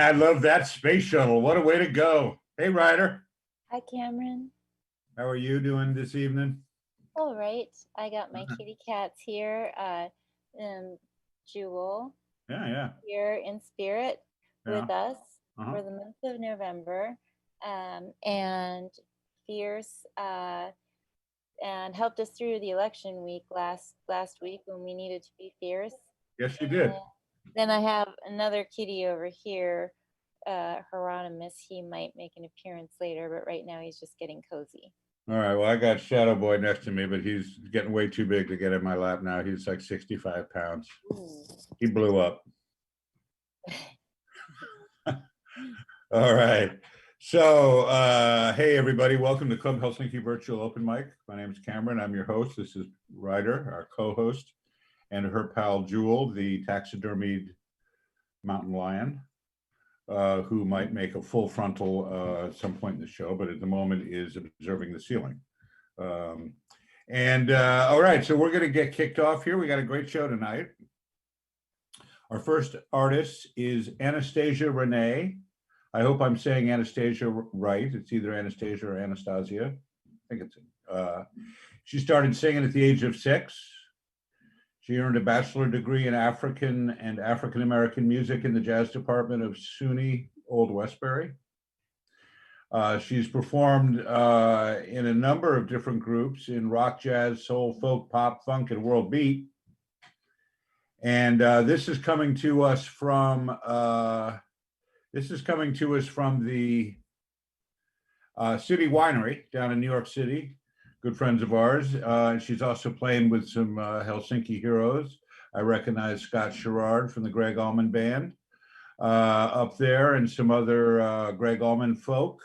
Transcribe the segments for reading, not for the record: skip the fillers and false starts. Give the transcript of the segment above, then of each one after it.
I love that space shuttle. What a way to go. Hey, Ryder. Hi, Cameron. How are you doing this evening? All right. I got my kitty cats here. Jewel Yeah. here in spirit with us Uh-huh. for the month of November. And Fierce and helped us through the election week last week when we needed to be fierce. Yes, you did. Then I have another kitty over here, Hieronymus. He might make an appearance later, but right now he's just getting cozy. All right. Well, I got Shadow Boy next to me, but he's getting way too big to get in my lap now. He's like 65 pounds. Ooh. He blew up. All right. So, hey, everybody. Welcome to Club Helsinki Virtual Open Mic. My name is Cameron. I'm your host. This is Ryder, our co-host, and her pal Jewel, the taxidermied mountain lion, who might make a full frontal at some point in the show, but at the moment is observing the ceiling. All right, so we're going to get kicked off here. We got a great show tonight. Our first artist is Anastasia Renee. I hope I'm saying Anastasia right. It's either Anastasia or Anastasia. I think it's. She started singing at the age of 6. She earned a bachelor degree in African and African American music in the jazz department of SUNY Old Westbury. She's performed in a number of different groups in rock, jazz, soul, folk, pop, funk, and world beat. And this is coming to us from the City Winery down in New York City. Good friends of ours. She's also playing with some Helsinki heroes. I recognize Scott Sherrard from the Greg Allman Band up there, and some other Greg Allman folk.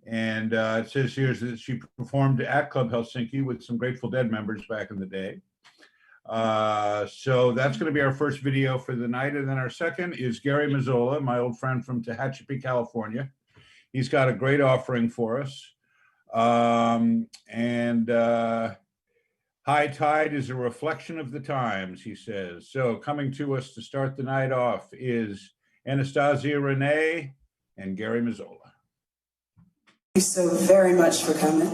And it says here that she performed at Club Helsinki with some Grateful Dead members back in the day. So that's going to be our first video for the night. And then our second is Gary Mazzola, my old friend from Tehachapi, California. He's got a great offering for us. High tide is a reflection of the times, he says. So coming to us to start the night off is Anastasia Renee and Gary Mazzola. Thank you so very much for coming.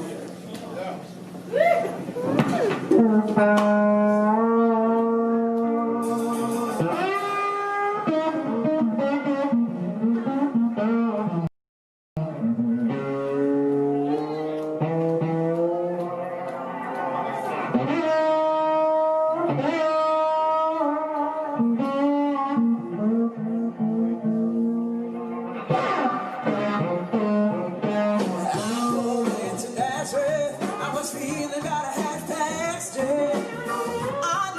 I was feeling about a half past 10. I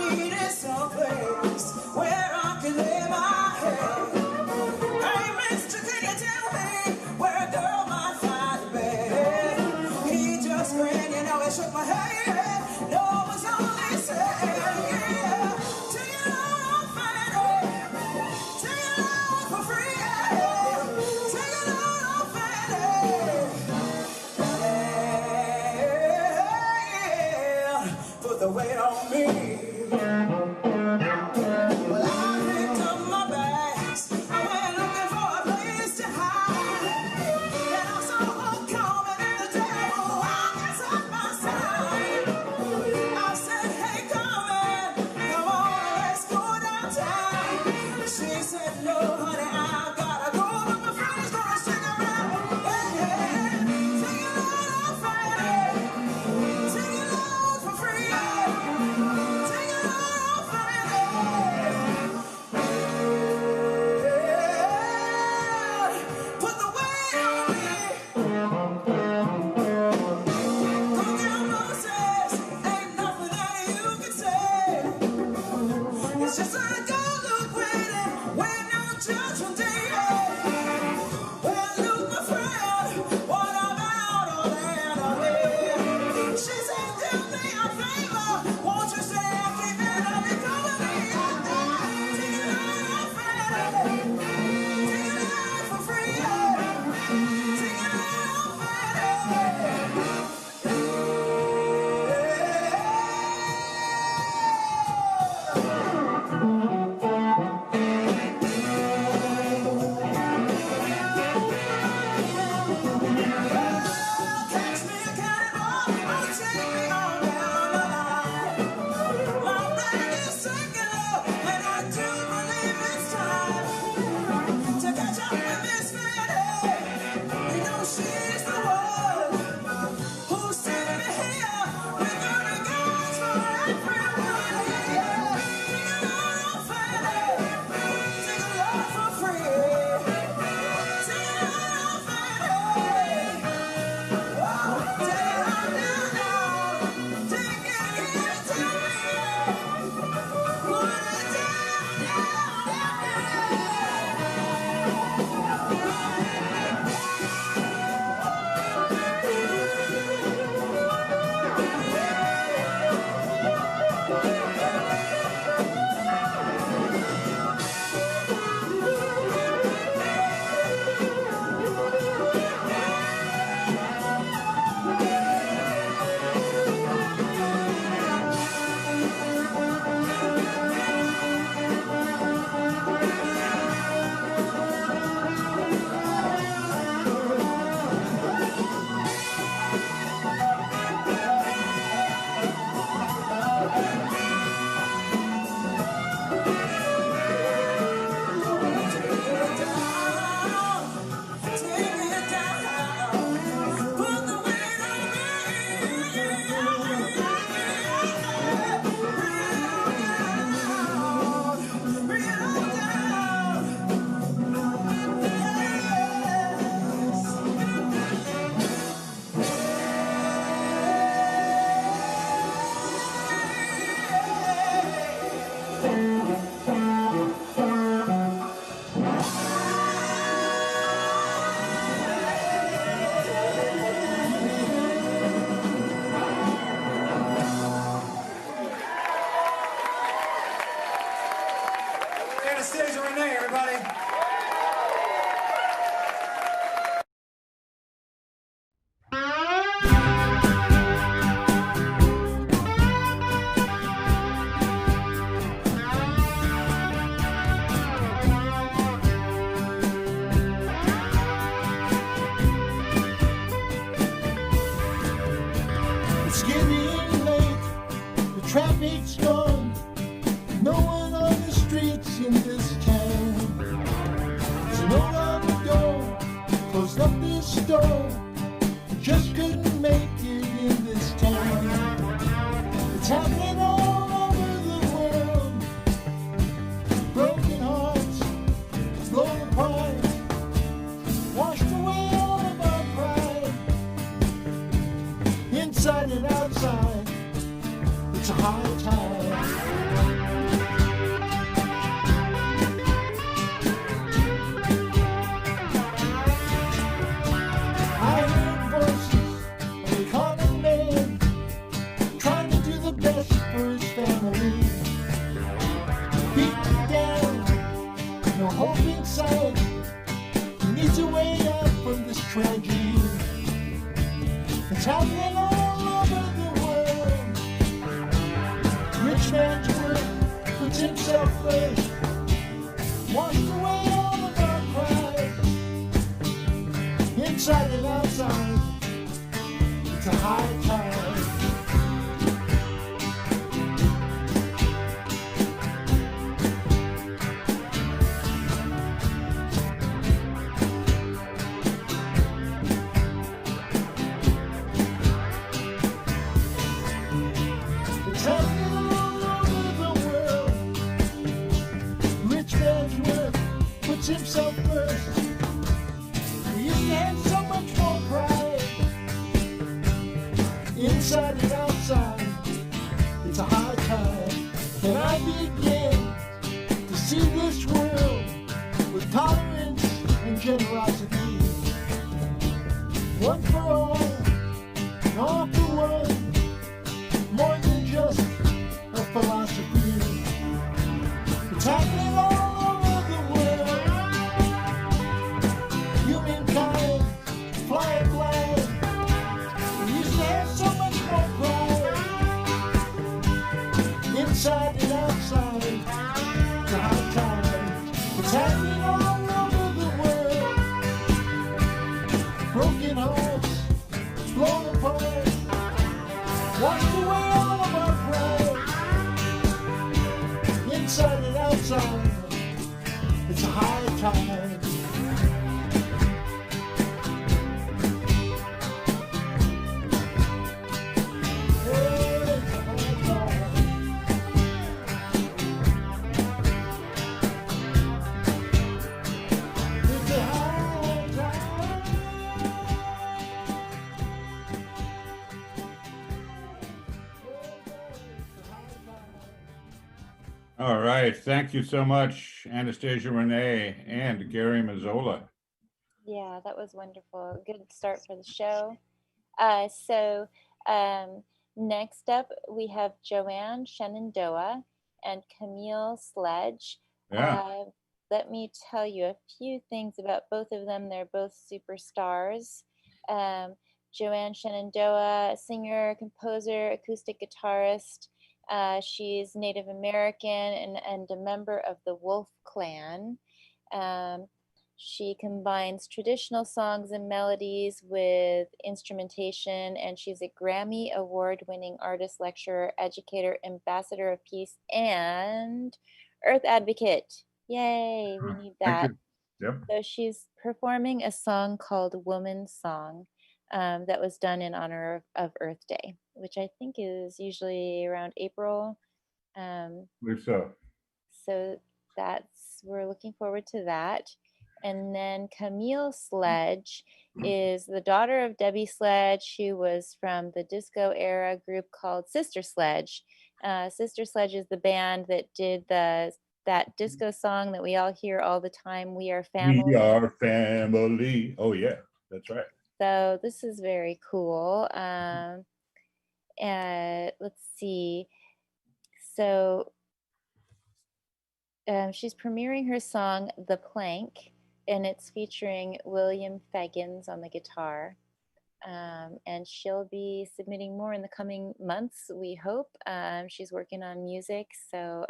closed up this store. Just couldn't make it in this town. It's happening all over the world. Broken hearts, blown apart, washed away all of our pride. Inside and outside, it's a high tide. I heard voices of a common man trying to do the best for his family. Beaten down, no hope inside. He needs a way out from this tragedy. It's happening all over the world. Rich man's work puts himself first. Washed away all of our pride. Inside and outside, it's a high tide. It's happening all over the world. Rich man's work puts himself first. We used to have so much more pride. Inside and outside, it's a high tide. And I begin to see this world with tolerance and generosity. One for all, and all for one. More than just a philosophy. It's happening all over the world. Humankind, fly a flag. We used to have so much more pride. Inside and outside, the high tide. It's happening all over the world. Broken hearts, blown apart. Washed away all of our pride. Inside and outside, it's a high tide. It's a high tide. It's a high tide. All right. Thank you so much, Anastasia Renee and Gary Mazzola. Yeah, that was wonderful. Good start for the show. Next up, we have Joanne Shenandoah and Camille Sledge. Yeah. Let me tell you a few things about both of them. They're both superstars. Joanne Shenandoah, singer, composer, acoustic guitarist. She's Native American and a member of the Wolf Clan. She combines traditional songs and melodies with instrumentation, and she's a Grammy Award-winning artist, lecturer, educator, ambassador of peace, and Earth advocate. Yay, we need Thank that. you. Yep. So she's performing a song called Woman's Song that was done in honor of Earth Day, which I think is usually around April. I believe so. So we're looking forward to that. And then Camille Sledge is the daughter of Debbie Sledge, who was from the disco era group called Sister Sledge. Sister Sledge is the band that did that disco song that we all hear all the time, We Are Family. We are family. Oh, yeah, that's right. So this is very cool. Let's see. So she's premiering her song, The Plank, and it's featuring William Faggins on the guitar. And she'll be submitting more in the coming months, we hope. She's working on music, so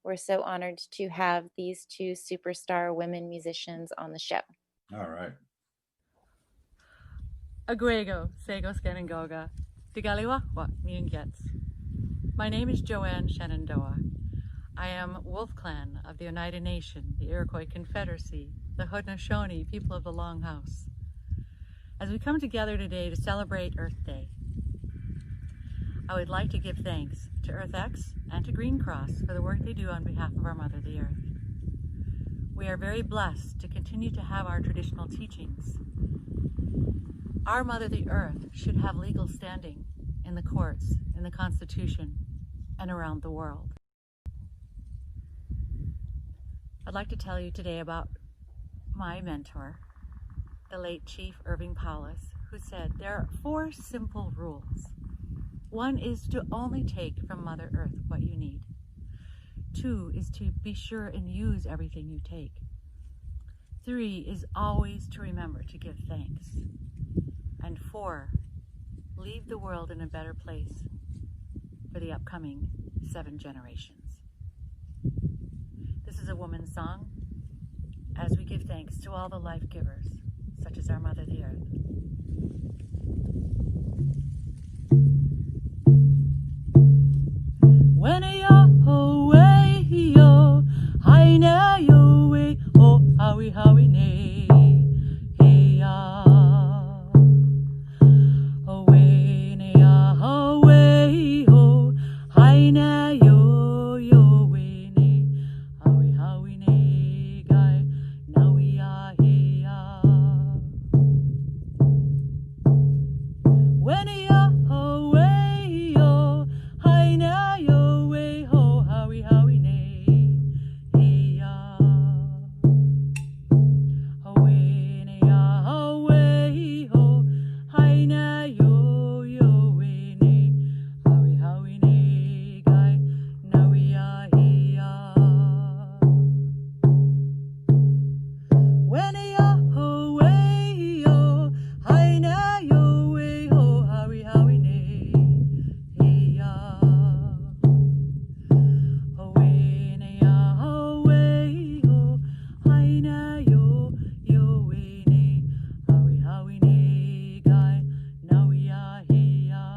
we're so honored to have these two superstar women musicians on the show. All right. Agwego, Sego Skenangoga, Digaliwakwa, Miungets. My name is Joanne Shenandoah. I am Wolf Clan of the Oneida Nation, the Iroquois Confederacy, the Haudenosaunee people of the Longhouse. As we come together today to celebrate Earth Day, I would like to give thanks to EarthX and to Green Cross for the work they do on behalf of our Mother the Earth. We are very blessed to continue to have our traditional teachings. Our Mother the Earth should have legal standing in the courts, in the Constitution, and around the world. I'd like to tell you today about my mentor, the late Chief Irving Paulus, who said there are 4 simple rules. 1 is to only take from Mother Earth what you need. 2 is to be sure and use everything you take. 3 is always to remember to give thanks. And 4, leave the world in a better place for the upcoming 7 generations. This is a woman's song as we give thanks to all the life givers, such as our Mother the Earth. When you're away, yo, I know you way, oh, howie, nay, hey, away, nay, away, oh, I know yo, way, nay, howie, nay, guy, now we are here. When you're away, yo, I know yo way, ho, howie, nay, hey, away, nay, away, ho, I know yo way, nay, howie, nay, guy, now we are here. When you're away, yo, I know yo way, ho, howie, nay, hey, away, nay, away, ho, I know yo way, nay, howie, nay, guy, now we are here.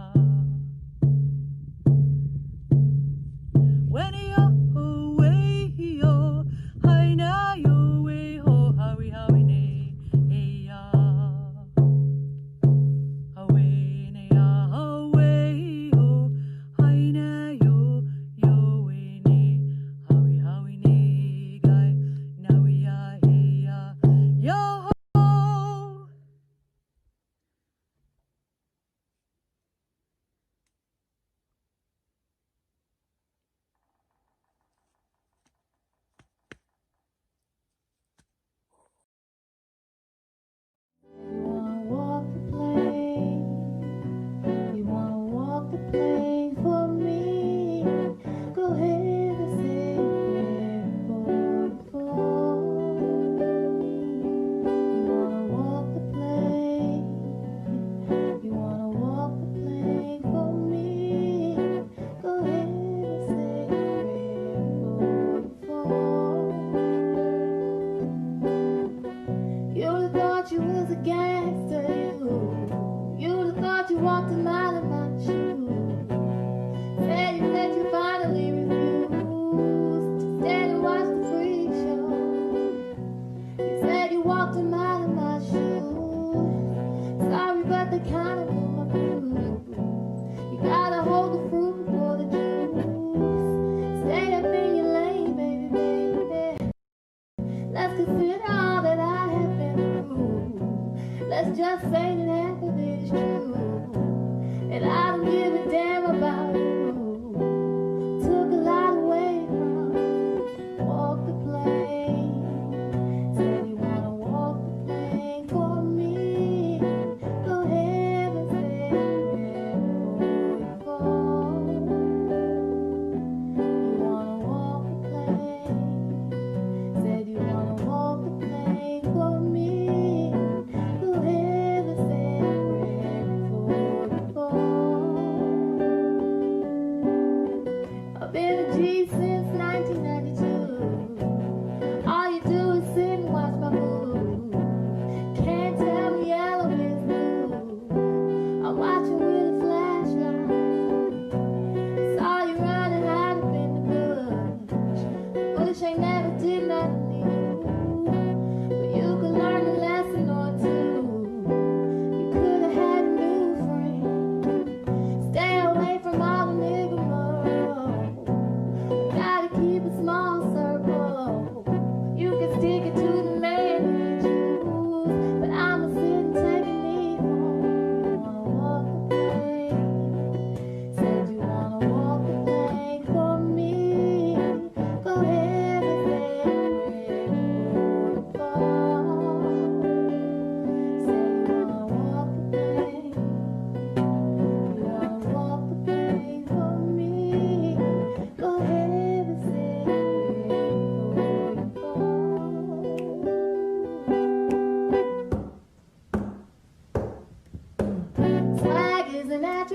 When you're away, yo, I know yo way, ho, howie, nay, hey, away, nay, away, ho, I know yo way, nay, howie, nay, guy, now we are here, yo ho. You wanna walk the plane for me? Go ahead and say where for. You wanna walk the plane? You wanna walk the plane for me? Go ahead and say where for. You'd have thought you was a gangster, you'd have thought you walked a mile in my shoes. Said you finally refused to stand and watch the freak show. You said you walked a mile in my shoes. Sorry, but they kinda blew my fuse. You gotta hold the fruit for the juice. Stay up in your lane, baby. Let's consider all that I have been through. Let's just say that half of it is true, and I don't give a damn about you. Took a lot away from walk the plane. Said you wanna walk the plane for me. Go ahead and say where for. You wanna walk the plane. Said you wanna walk the plane for me. Go ahead and say where for.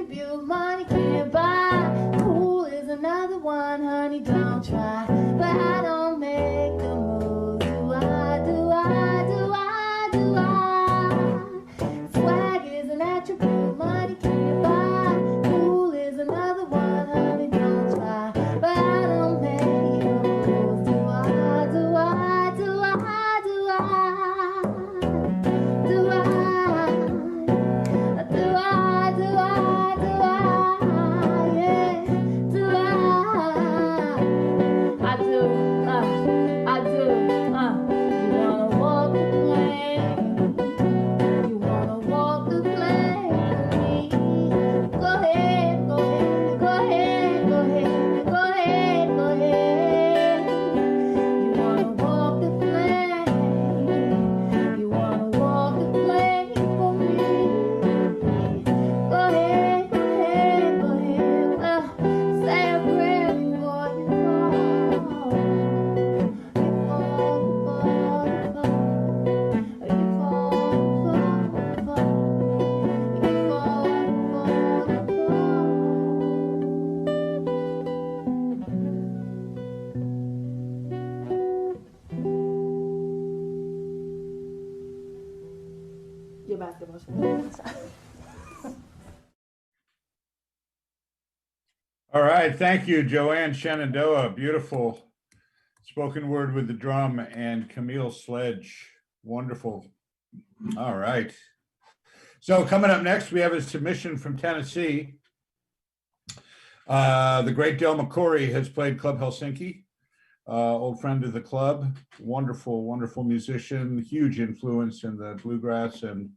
attribute money can't buy. Cool is another one, honey, don't try. But I don't make the move. Do I, do I, do I, do I? Swag is an attribute money can't buy. Cool is another one, honey, don't try. But I don't make the move. Do I, do I, do I, do I? Do I? Do I, do I, do I, yeah, do I do, I do, you wanna walk the plane, you wanna walk the plane with me, go ahead, go ahead, go ahead, go ahead, go ahead, go ahead, you wanna walk the plane, you wanna walk the plane for me. Go ahead, go ahead, go ahead. Say a prayer before you fall. You fall, you fall, you fall. You fall, fall, fall. Your basketball shot. All right, thank you, Joanne Shenandoah. Beautiful spoken word with the drum, and Camille Sledge. Wonderful. All right. So coming up next, we have a submission from Tennessee. The great Del McCoury has played Club Helsinki, old friend of the club. Wonderful, wonderful musician, huge influence in the bluegrass and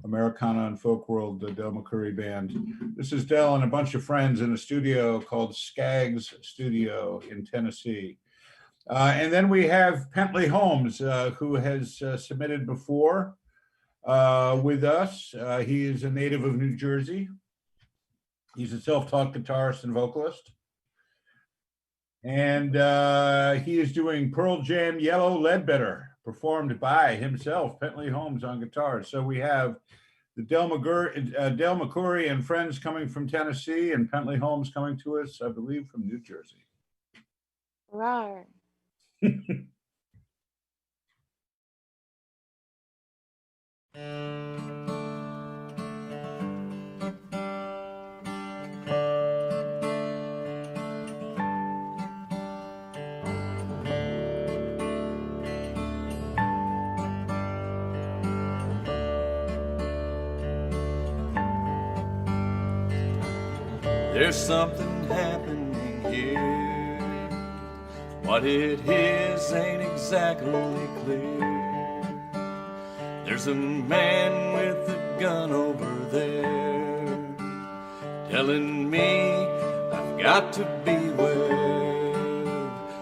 Americana and folk world, the Del McCoury Band. This is Del and a bunch of friends in a studio called Skaggs Studio in Tennessee. And then we have Pentley Holmes, who has submitted before with us. He is a native of New Jersey. He's a self-taught guitarist and vocalist. And he is doing Pearl Jam Yellow Ledbetter, performed by himself, Pentley Holmes, on guitar. So we have the Del McCoury and friends coming from Tennessee, and Pentley Holmes coming to us, I believe, from New Jersey. Rawr. There's something happening here. What it is ain't exactly clear. There's a man with a gun over there telling me I've got to beware.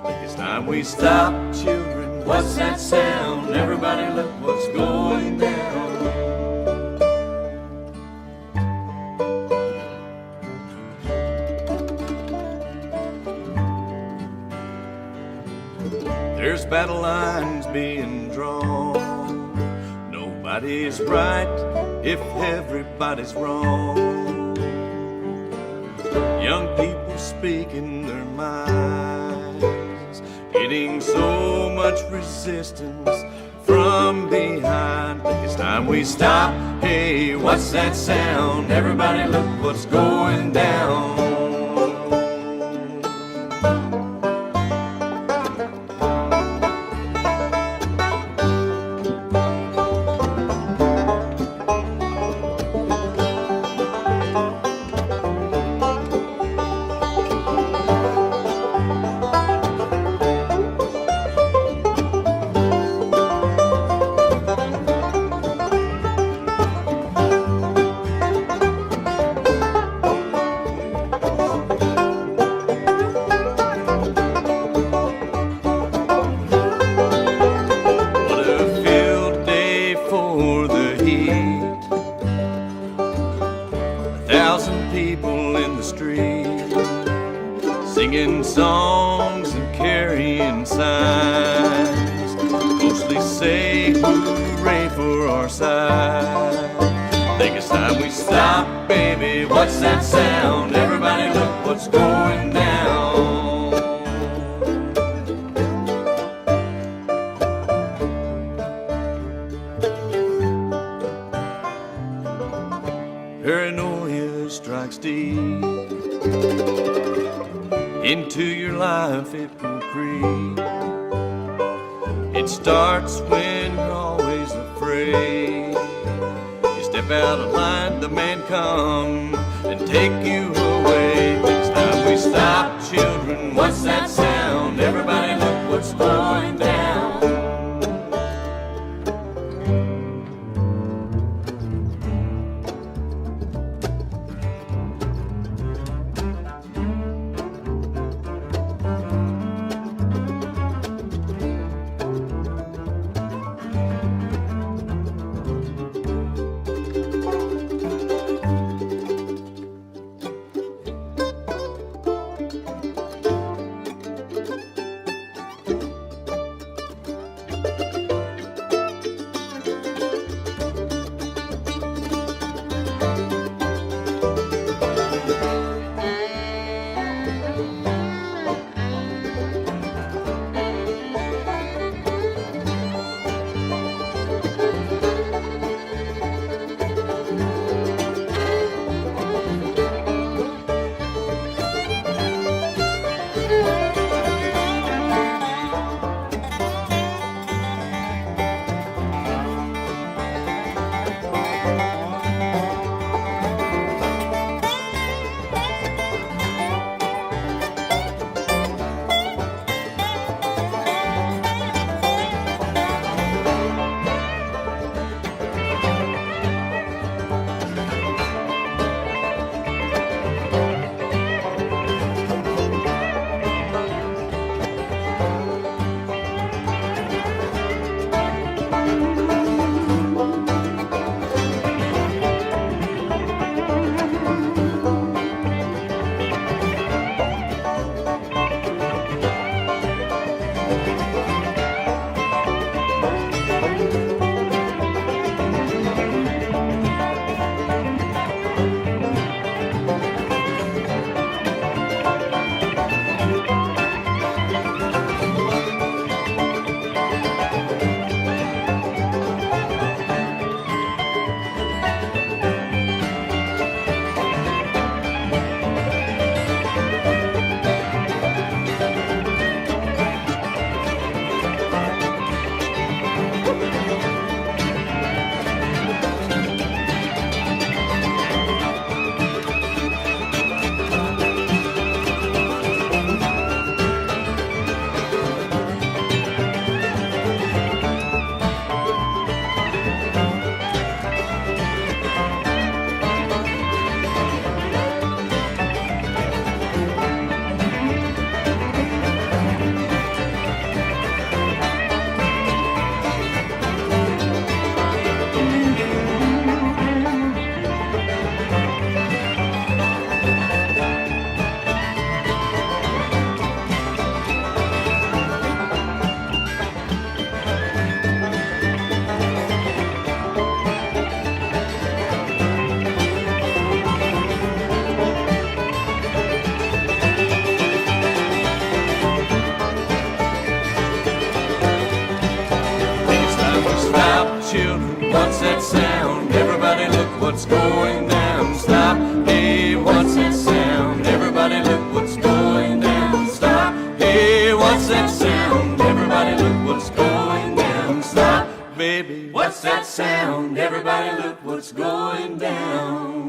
Like it's time we stop, children. What's that sound? Everybody look what's going down. There's battle lines being drawn. Nobody's right if everybody's wrong. Young people speaking their minds, getting so much resistance from behind. Think it's time we stop. Hey, what's that sound? Everybody look what's going down. Singing songs and carrying signs, mostly say hooray for our side. Think it's time we stop, baby. What's that sound? Everybody look what's going down. Paranoia strikes deep into your life, it will creep. It starts when you're always afraid. You step out of line, the man come and take you away. Next time we stop, children, what's that sound? Everybody look what's going down. What's that sound? Everybody look what's going down. Stop. Hey, what's that sound? Everybody look what's going down. Stop. Hey, what's that sound? Everybody look what's going down. Stop. Baby, what's that sound? Everybody look what's going down.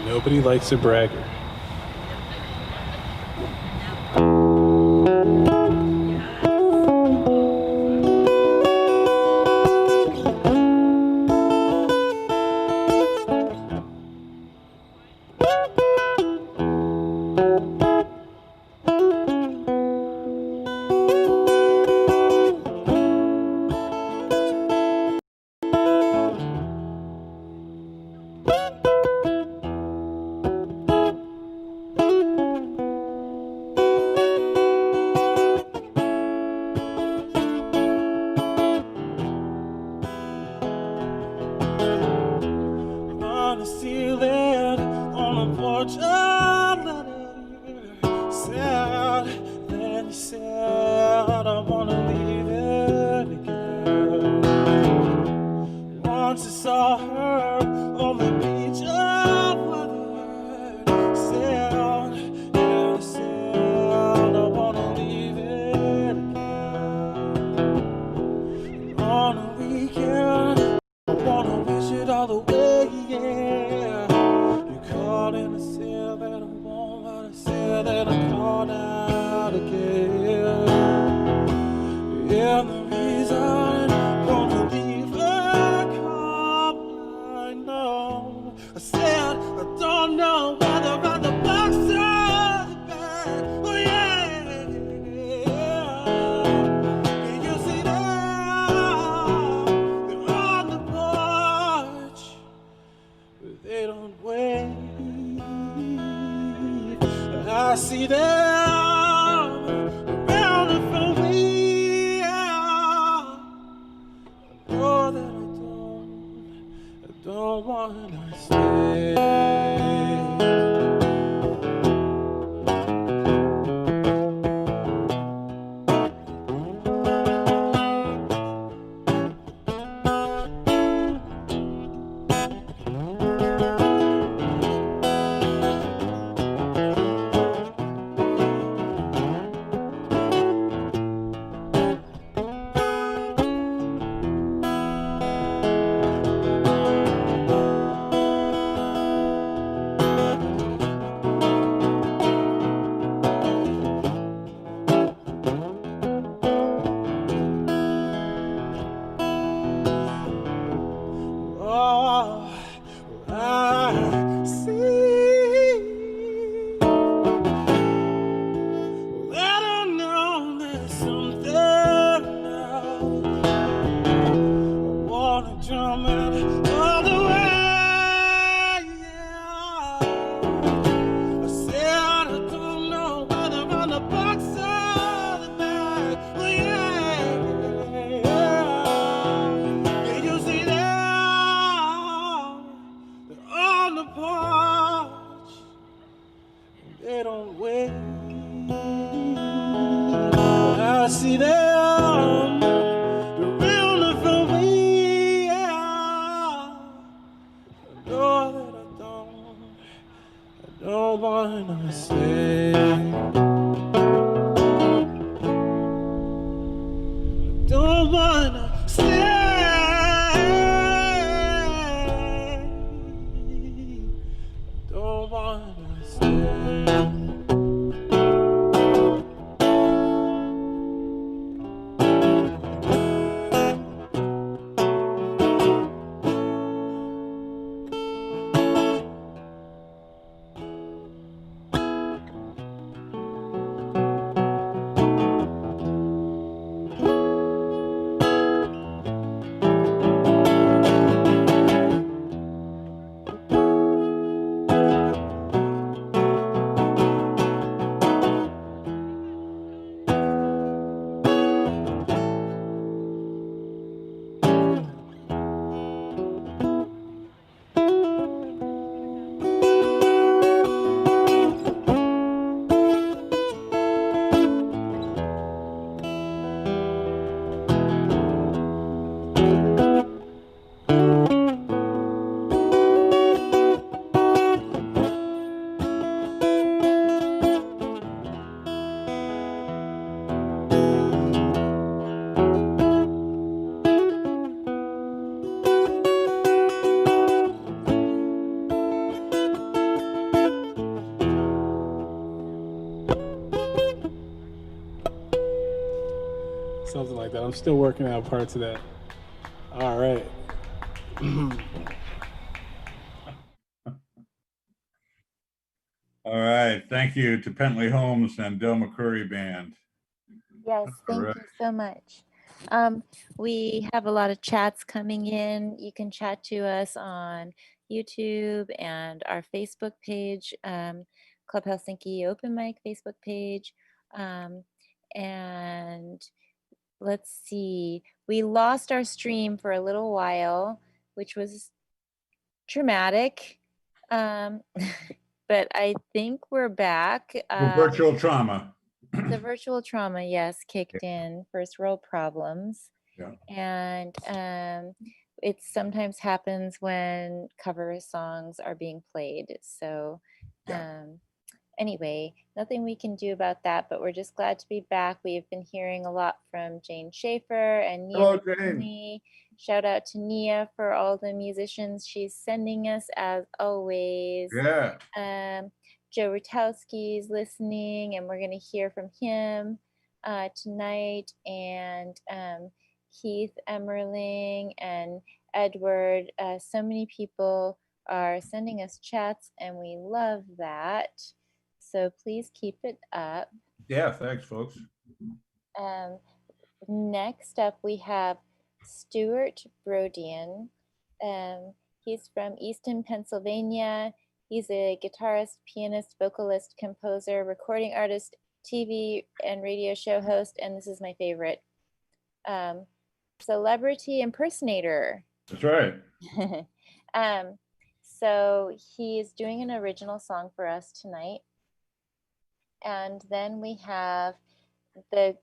Nobody likes a bragger. I see them around and from me. Oh, that I don't wanna stay. Oh, I see. I don't know, there's something now. I wanna jump in all the way. Yeah. I said I don't know whether on the box or the back. Oh, yeah. Can you see them? They're on the porch. They don't wait. I see them. They're real for me. Yeah. I know that I don't wanna stay. Don't wanna stay. Don't wanna stay. Something like that. I'm still working out parts of that. All right. All right. Thank you to Pentley Holmes and Del McCurry Band. Yes, thank Correct. you so much. We have a lot of chats coming in. You can chat to us on YouTube and our Facebook page, Club Helsinki Open Mic Facebook page. And let's see, we lost our stream for a little while, which was traumatic. But I think we're back. Virtual trauma. The virtual trauma, yes, kicked in, first world problems. Yeah. And it sometimes happens when cover songs are being played. So anyway, nothing we can do about that, but we're just glad to be back. We've been hearing a lot from Jane Schaefer and Nia. Hello, Jane. Recently. Shout out to Nia for all the musicians she's sending us as always. Yeah. Joe Rutowski's listening, and we're going to hear from him tonight. And Keith Emmerling and Edward. So many people are sending us chats, and we love that. So please keep it up. Yeah, thanks, folks. Next up, we have Stuart Brodian. He's from Easton, Pennsylvania. He's a guitarist, pianist, vocalist, composer, recording artist, TV and radio show host, and this is my favorite, celebrity impersonator. That's right. So he's doing an original song for us tonight. And then we have the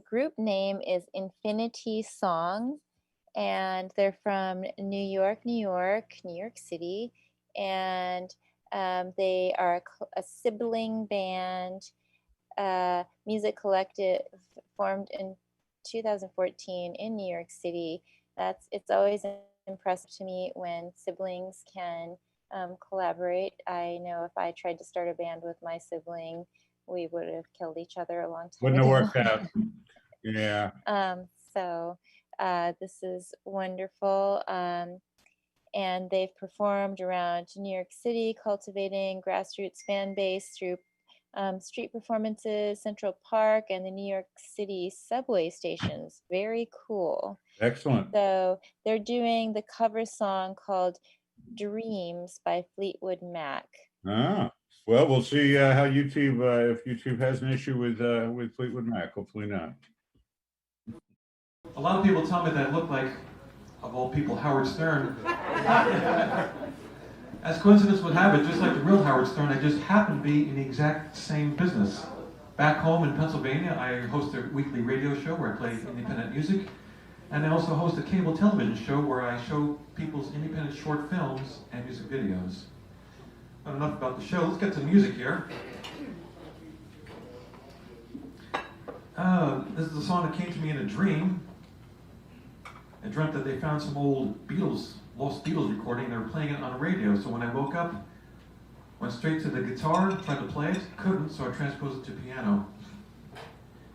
group name is Infinity Song, and they're from New York City, and they are a sibling band, music collective formed in 2014 in New York City. It's always impressive to me when siblings can collaborate. I know if I tried to start a band with my sibling, we would have killed each other a long time Wouldn't ago. have worked out. Yeah. So this is wonderful. And they've performed around New York City, cultivating grassroots fan base through street performances, Central Park, and the New York City subway stations. Very cool. Excellent. So they're doing the cover song called Dreams by Fleetwood Mac. Ah, well, we'll see how YouTube, if YouTube has an issue with Fleetwood Mac. Hopefully not. A lot of people tell me that I look like, of all people, Howard Stern. As coincidence would have it, just like the real Howard Stern, I just happen to be in the exact same business. Back home in Pennsylvania, I host a weekly radio show where I play independent music. And I also host a cable television show where I show people's independent short films and music videos. But enough about the show, let's get to the music here. This is a song that came to me in a dream. I dreamt that they found some old lost Beatles recording, and they were playing it on the radio. So when I woke up, went straight to the guitar, tried to play it, couldn't, so I transposed it to piano.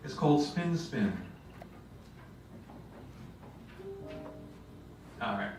It's called Spin Spin. All right.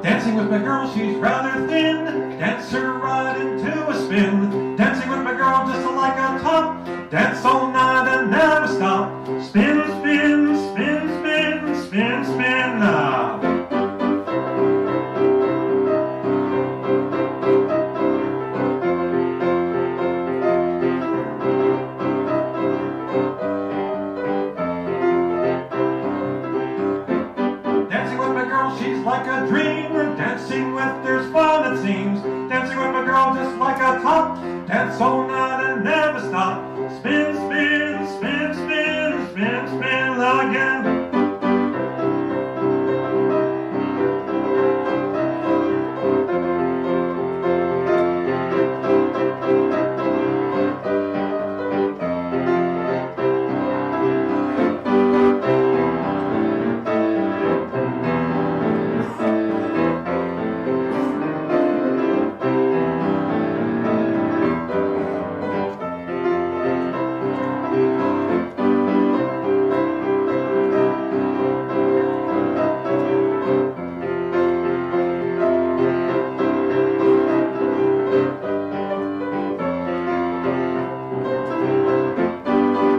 Dancing with my girl, she's rather thin. Dance her right into a spin. Dancing with my girl just like a top. Dance all night and never stop. Spin, spin, spin, spin, spin, spin. Dancing with my girl, she's like a dream. Dancing with there's fun it seems. Dancing with my girl just like a top. Dance all night and never stop. Spin, spin, spin, spin, spin, spin again.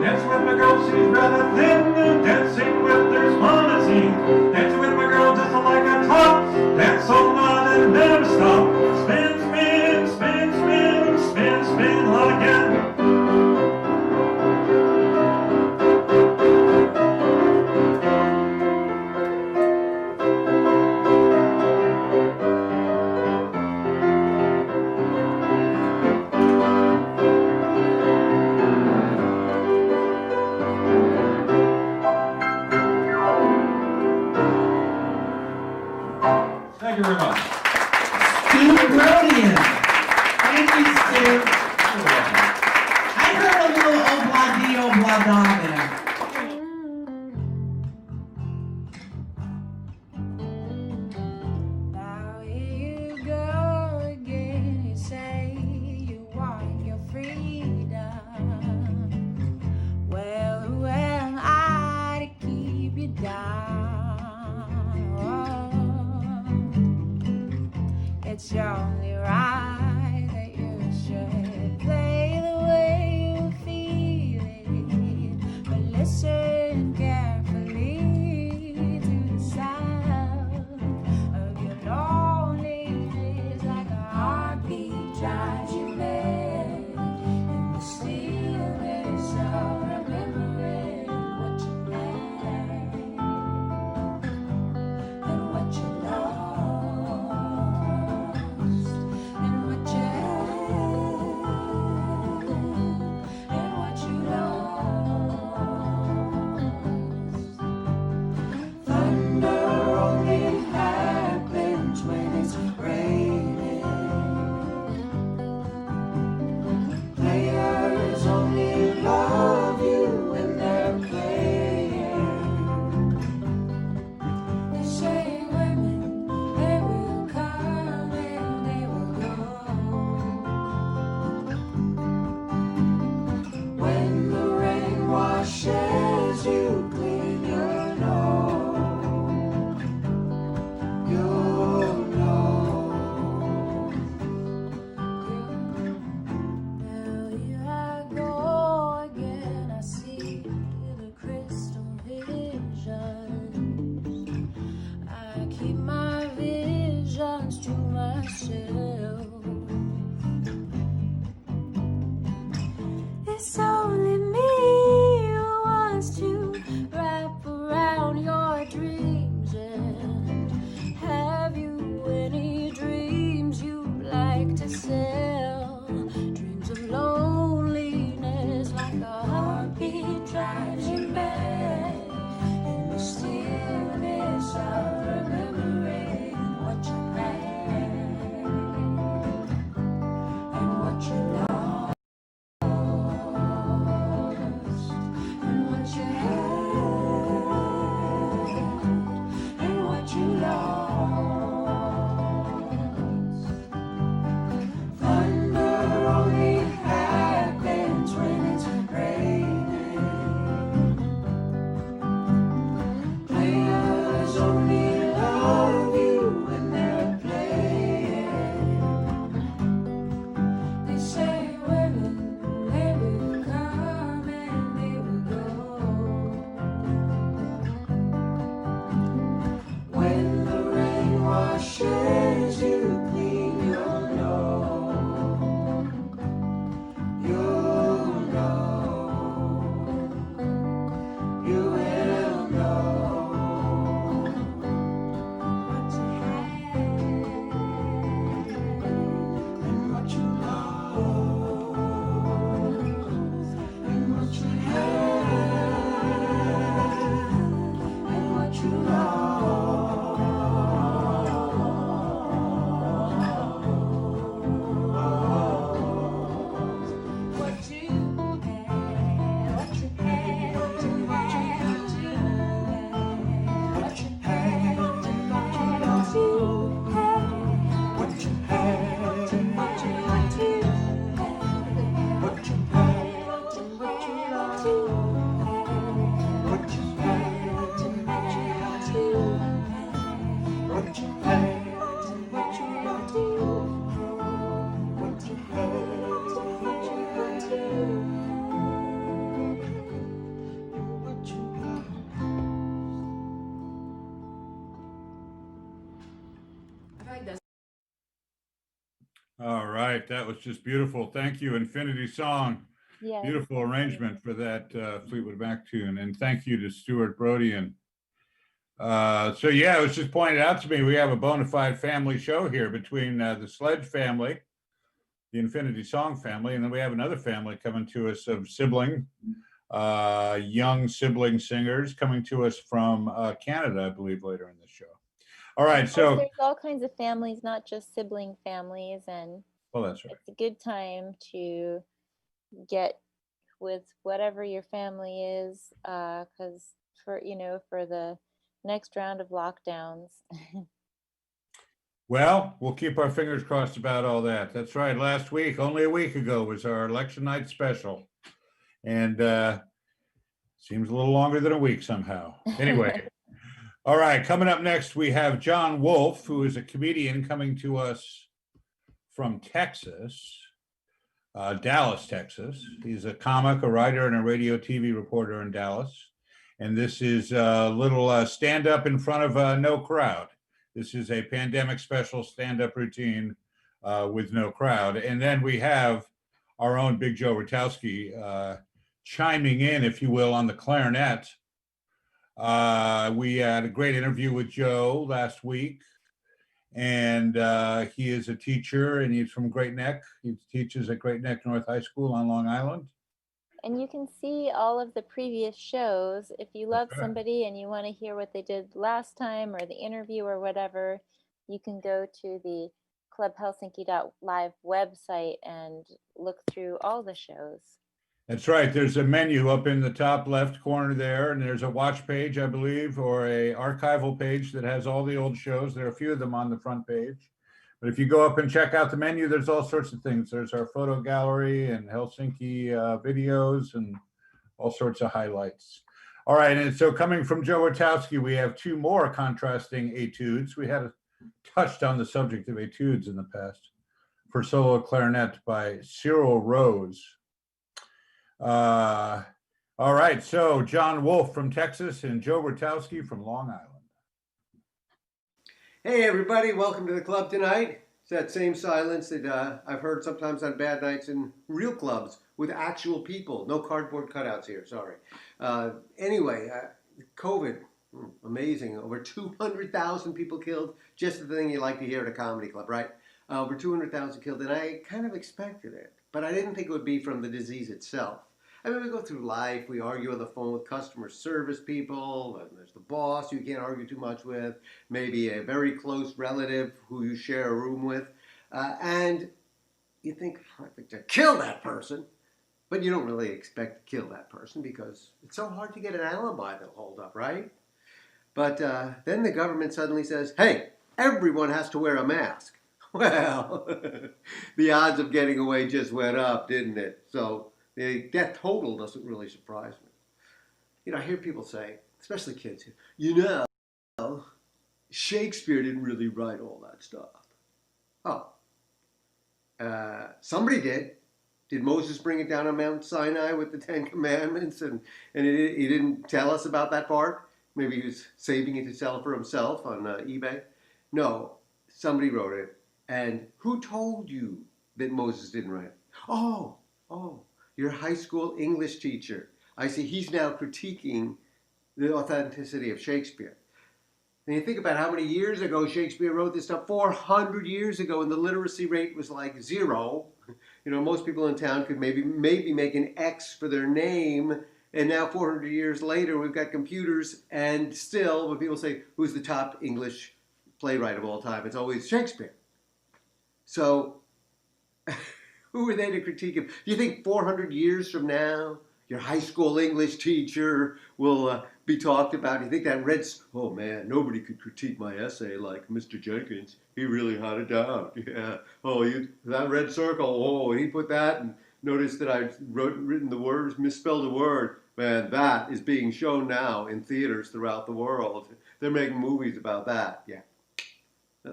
Dancing with my girl, she's rather thin. Dancing with there's fun it seems. Dancing with my girl just like a top. Dance all night and never stop. Spin, spin, spin, spin, spin, spin again. Thank you very much. Stu Brodian. Thank you, Stu. You're welcome. I heard a little obla-dee, obla-da there. Now here you go again. You say you want your freedom. Well, it's only right that you should play the way you feel it. But listen carefully to the sound of your loneliness, like a heartbeat drives you mad in the stillness of remembering what you had and what you lost and what you had and what you lost. Thunder only happens when it's raining. Players only love you when they're playing. They say women, they will come and they will go. When the rain washes you clean, you'll know. You'll know. Now here I go again. I see the crystal visions. I keep my visions to myself. It's only me who wants to wrap around your dreams. And have you any dreams you'd like to sell? Dreams of loneliness, like a heartbeat drives you mad in the stillness of remembering what you had and what you lost and what you had and what you lost. Thunder only happens when it's raining. Players only love you when they're playing. They say women, they will come and they will go. When the rain washes you clean, you'll know. You'll know. You will know what you had and what you lost and what you had and what you lost. What you had, what you had, what you had, what you had, what you had, what you had, what you had, what you All right, that was just beautiful. Thank you, Infinity Song. Yes. Beautiful arrangement for that Fleetwood Mac tune. And thank you to Stuart Brodian. So yeah, it was just pointed out to me, we have a bona fide family show here between the Sledge family, the Infinity Song family, and then we have another family coming to us of young sibling singers coming to us from Canada, I believe, later in the show. All right, Of course, so there's all kinds of families, not just sibling families, and well, that's right. it's a good time to get with whatever your family is, because for the next round of lockdowns. Well, we'll keep our fingers crossed about all that. That's right. Last week, only a week ago, was our election night special. And seems a little longer than a week somehow. Anyway, all right, coming up next, we have John Wolfe, who is a comedian coming to us from Texas, Dallas, Texas. He's a comic, a writer, and a radio TV reporter in Dallas. And this is a little stand-up in front of no crowd. This is a pandemic special stand-up routine with no crowd. And then we have our own Big Joe Rotowski chiming in, if you will, on the clarinet. We had a great interview with Joe last week, and he is a teacher, and he's from Great Neck. He teaches at Great Neck North High School on Long Island. And you can see all of the previous shows. If you love somebody and you want to hear what they did last time or the interview or whatever, you can go to the clubhelsinki.live website and look through all the shows. That's right. There's a menu up in the top left corner there, and there's a watch page, I believe, or a archival page that has all the old shows. There are a few of them on the front page. But if you go up and check out the menu, there's all sorts of things. There's our photo gallery and Helsinki videos and all sorts of highlights. All right, and so coming from Joe Rotowski, we have two more contrasting etudes. We had touched on the subject of etudes in the past for solo clarinet by Cyril Rose. All right, so John Wolfe from Texas and Joe Rotowski from Long Island. Hey everybody, welcome to the club tonight. It's that same silence that I've heard sometimes on bad nights in real clubs with actual people. No cardboard cutouts here, sorry. Anyway, COVID, amazing. Over 200,000 people killed. Just the thing you like to hear at a comedy club, right? Over 200,000 killed, and I kind of expected it. But I didn't think it would be from the disease itself. I mean, we go through life, we argue on the phone with customer service people, and there's the boss you can't argue too much with, maybe a very close relative who you share a room with, and you think, I think to kill that person, but you don't really expect to kill that person because it's so hard to get an alibi that'll hold up, right? But then the government suddenly says, hey, everyone has to wear a mask. Well, the odds of getting away just went up, didn't it? So the death total doesn't really surprise me. You know, I hear people say, especially kids, you know, Shakespeare didn't really write all that stuff. Oh, somebody did. Did Moses bring it down on Mount Sinai with the Ten Commandments and he didn't tell us about that part? Maybe he was saving it to sell it for himself on eBay? No, somebody wrote it. And who told you that Moses didn't write it? Oh, your high school English teacher. I see he's now critiquing the authenticity of Shakespeare. And you think about how many years ago Shakespeare wrote this stuff, 400 years ago, and the literacy rate was like 0. You know, most people in town could maybe make an X for their name, and now 400 years later we've got computers, and still when people say, who's the top English playwright of all time, it's always Shakespeare. So, who are they to critique him? Do you think 400 years from now, your high school English teacher will be talked about? Do you think that oh man, nobody could critique my essay like Mr. Jenkins. He really had it down. Yeah. Oh, that red circle, oh, he put that and noticed that I'd written the words, misspelled a word. Man, that is being shown now in theaters throughout the world. They're making movies about that. Yeah.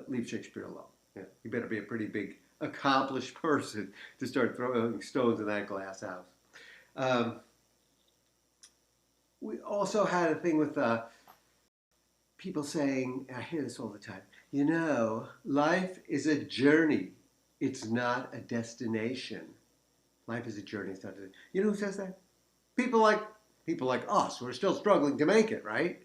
Leave Shakespeare alone. Yeah. You better be a pretty big accomplished person to start throwing stones in that glass house. We also had a thing with people saying, I hear this all the time, you know, life is a journey. It's not a destination. Life is a journey. It's not a, you know who says that? People like us who are still struggling to make it, right?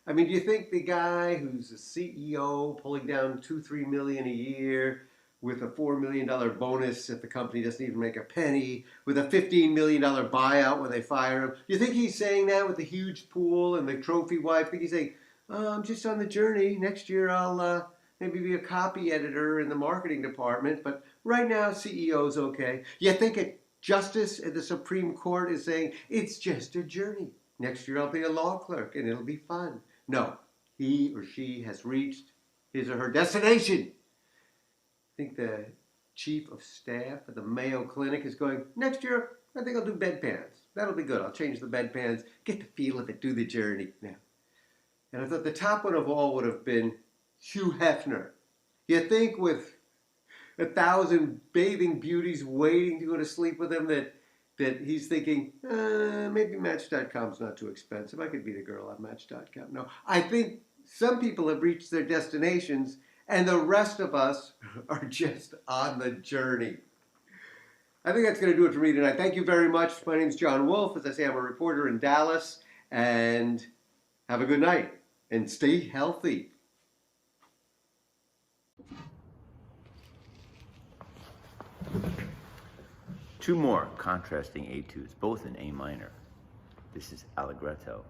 I mean, do you think the guy who's a CEO pulling down $2-3 million a year with a $4 million bonus if the company doesn't even make a penny, with a $15 million buyout when they fire him. You think he's saying that with the huge pool and the trophy wife? I think he's saying, oh, I'm just on the journey. Next year I'll maybe be a copy editor in the marketing department, but right now CEO's okay. You think a justice at the Supreme Court is saying, it's just a journey. Next year I'll be a law clerk and it'll be fun. No, he or she has reached his or her destination. I think the chief of staff at the Mayo Clinic is going, next year, I think I'll do bedpans. That'll be good. I'll change the bedpans, get the feel of it, do the journey now. And I thought the top one of all would have been Hugh Hefner. You think with 1,000 bathing beauties waiting to go to sleep with him that he's thinking, maybe Match.com's not too expensive. I could meet a girl on Match.com. No, I think some people have reached their destinations and the rest of us are just on the journey. I think that's going to do it for me tonight. Thank you very much. My name is John Wolf. As I say, I'm a reporter in Dallas. And have a good night and stay healthy. Two more contrasting etudes, both in A minor. This is Allegretto.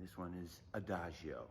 This one is Adagio.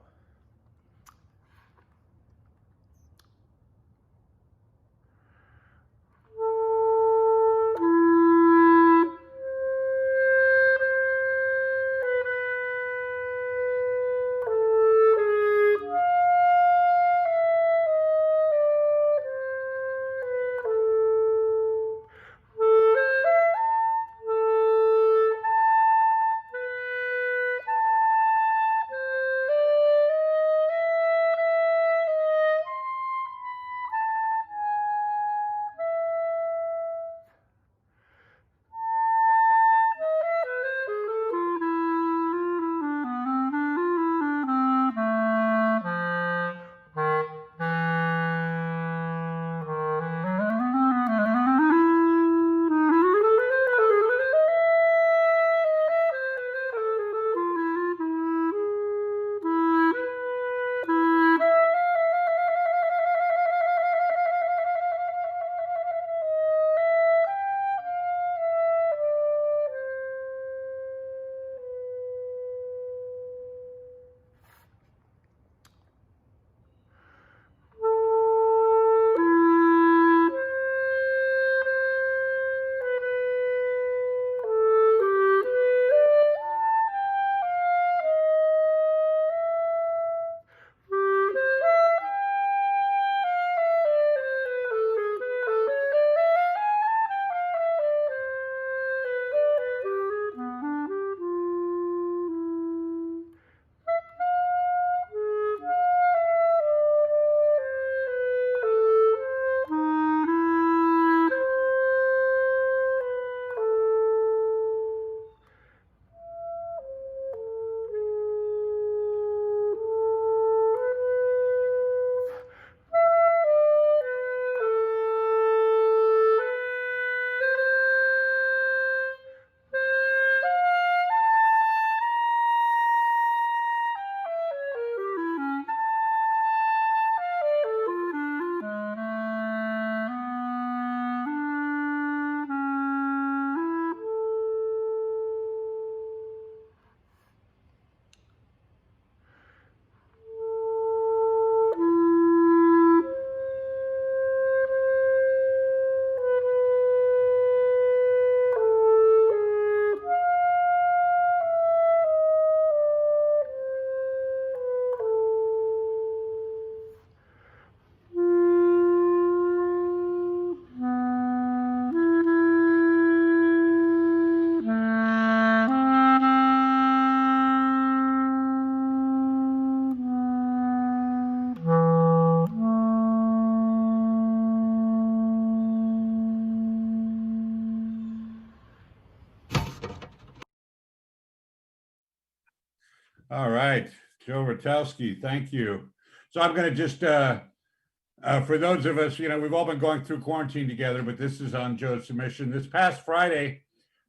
All right, Joe Rotowski, thank you. So I'm going to just, for those of us, we've all been going through quarantine together, but this is on Joe's submission. This past Friday,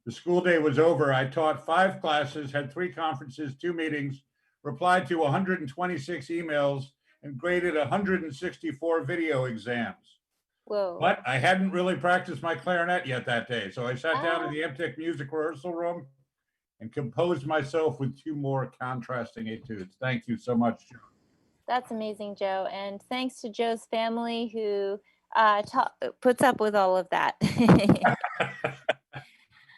the school day was over. I taught 5 classes, had 3 conferences, 2 meetings, replied to 126 emails, and graded 164 video exams. Whoa. But I hadn't really practiced my clarinet yet that day. So I sat down in the MTech music rehearsal room and composed myself with 2 more contrasting etudes. Thank you so much, Joe. That's amazing, Joe. And thanks to Joe's family who puts up with all of that.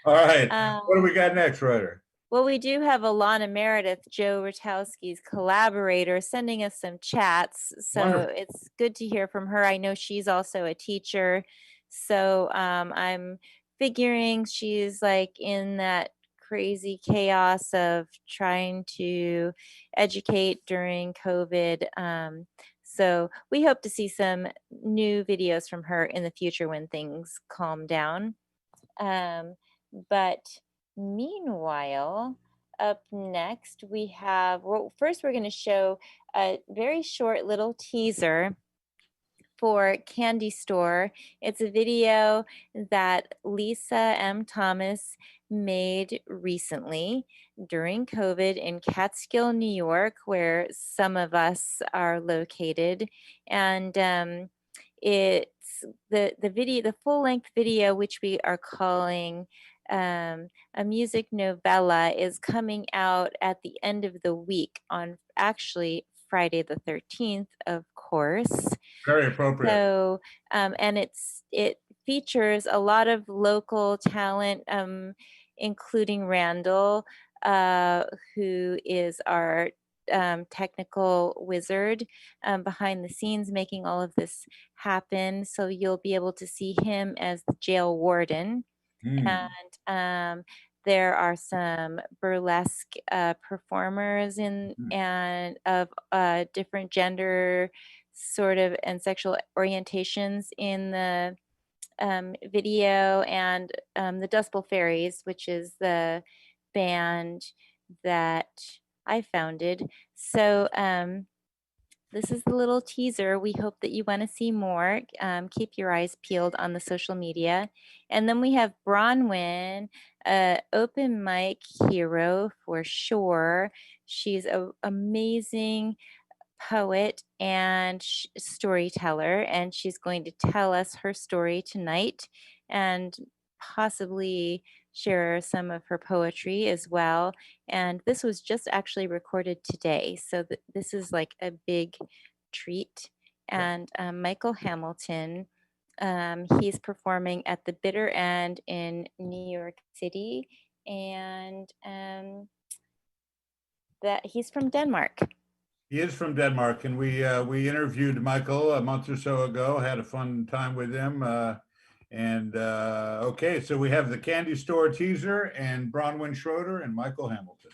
All right. What do we got next, Ryder? Well, we do have Alana Meredith, Joe Rotowski's collaborator, sending us some chats. So Wonderful. It's good to hear from her. I know she's also a teacher. So I'm figuring she's like in that crazy chaos of trying to educate during COVID. So we hope to see some new videos from her in the future when things calm down. But meanwhile, up next we have, well, first we're going to show a very short little teaser for Candy Store. It's a video that Lisa M. Thomas made recently during COVID in Catskill, New York, where some of us are located. And it's the video, the full-length video, which we are calling a music novella, is coming out at the end of the week on actually Friday the 13th, of course. Very appropriate. So, and it features a lot of local talent, including Randall, who is our technical wizard behind the scenes making all of this happen. So you'll be able to see him as the jail warden. And there are some burlesque performers and of different gender sort of and sexual orientations in the video, and the Dust Bowl Fairies, which is the band that I founded. So this is the little teaser. We hope that you want to see more. Keep your eyes peeled on the social media. And then we have Bronwyn, open mic hero for sure. She's an amazing poet and storyteller, and she's going to tell us her story tonight and possibly share some of her poetry as well. And this was just actually recorded today, so this is like a big treat. And Michael Hamilton, he's performing at the Bitter End in New York City, and that he's from Denmark. He is from Denmark, and we interviewed Michael a month or so ago, had a fun time with him. Okay, so we have the Candy Store teaser and Bronwyn Schroeder and Michael Hamilton.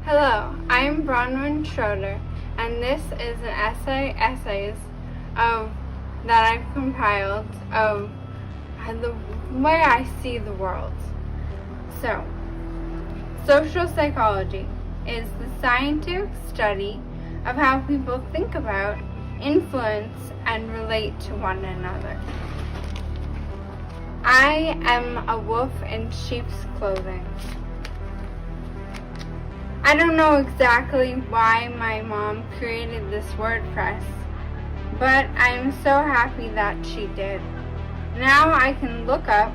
Hello, I'm Bronwyn Schroeder, and this is an essays of that I've compiled of the way I see the world. So, social psychology is the scientific study of how people think about, influence, and relate to one another. I am a wolf in sheep's clothing. I don't know exactly why my mom created this WordPress, but I'm so happy that she did. Now I can look up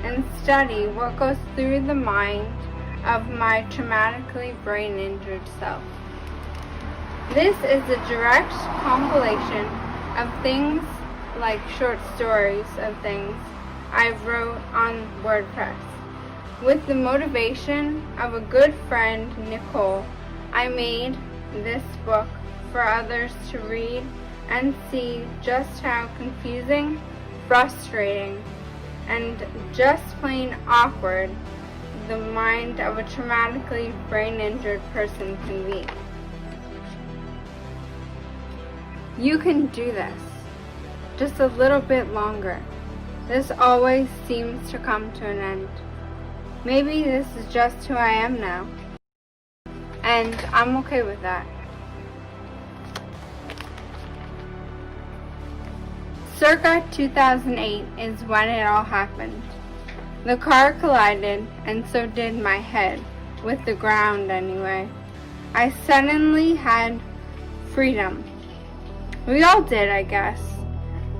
and study what goes through the mind of my traumatically brain-injured self. This is a direct compilation of things like short stories of things I wrote on WordPress. With the motivation of a good friend, Nicole, I made this book for others to read and see just how confusing, frustrating, and just plain awkward the mind of a traumatically brain-injured person can be. You can do this. Just a little bit longer. This always seems to come to an end. Maybe this is just who I am now. And I'm okay with that. Circa 2008 is when it all happened. The car collided, and so did my head, with the ground anyway. I suddenly had freedom. We all did, I guess.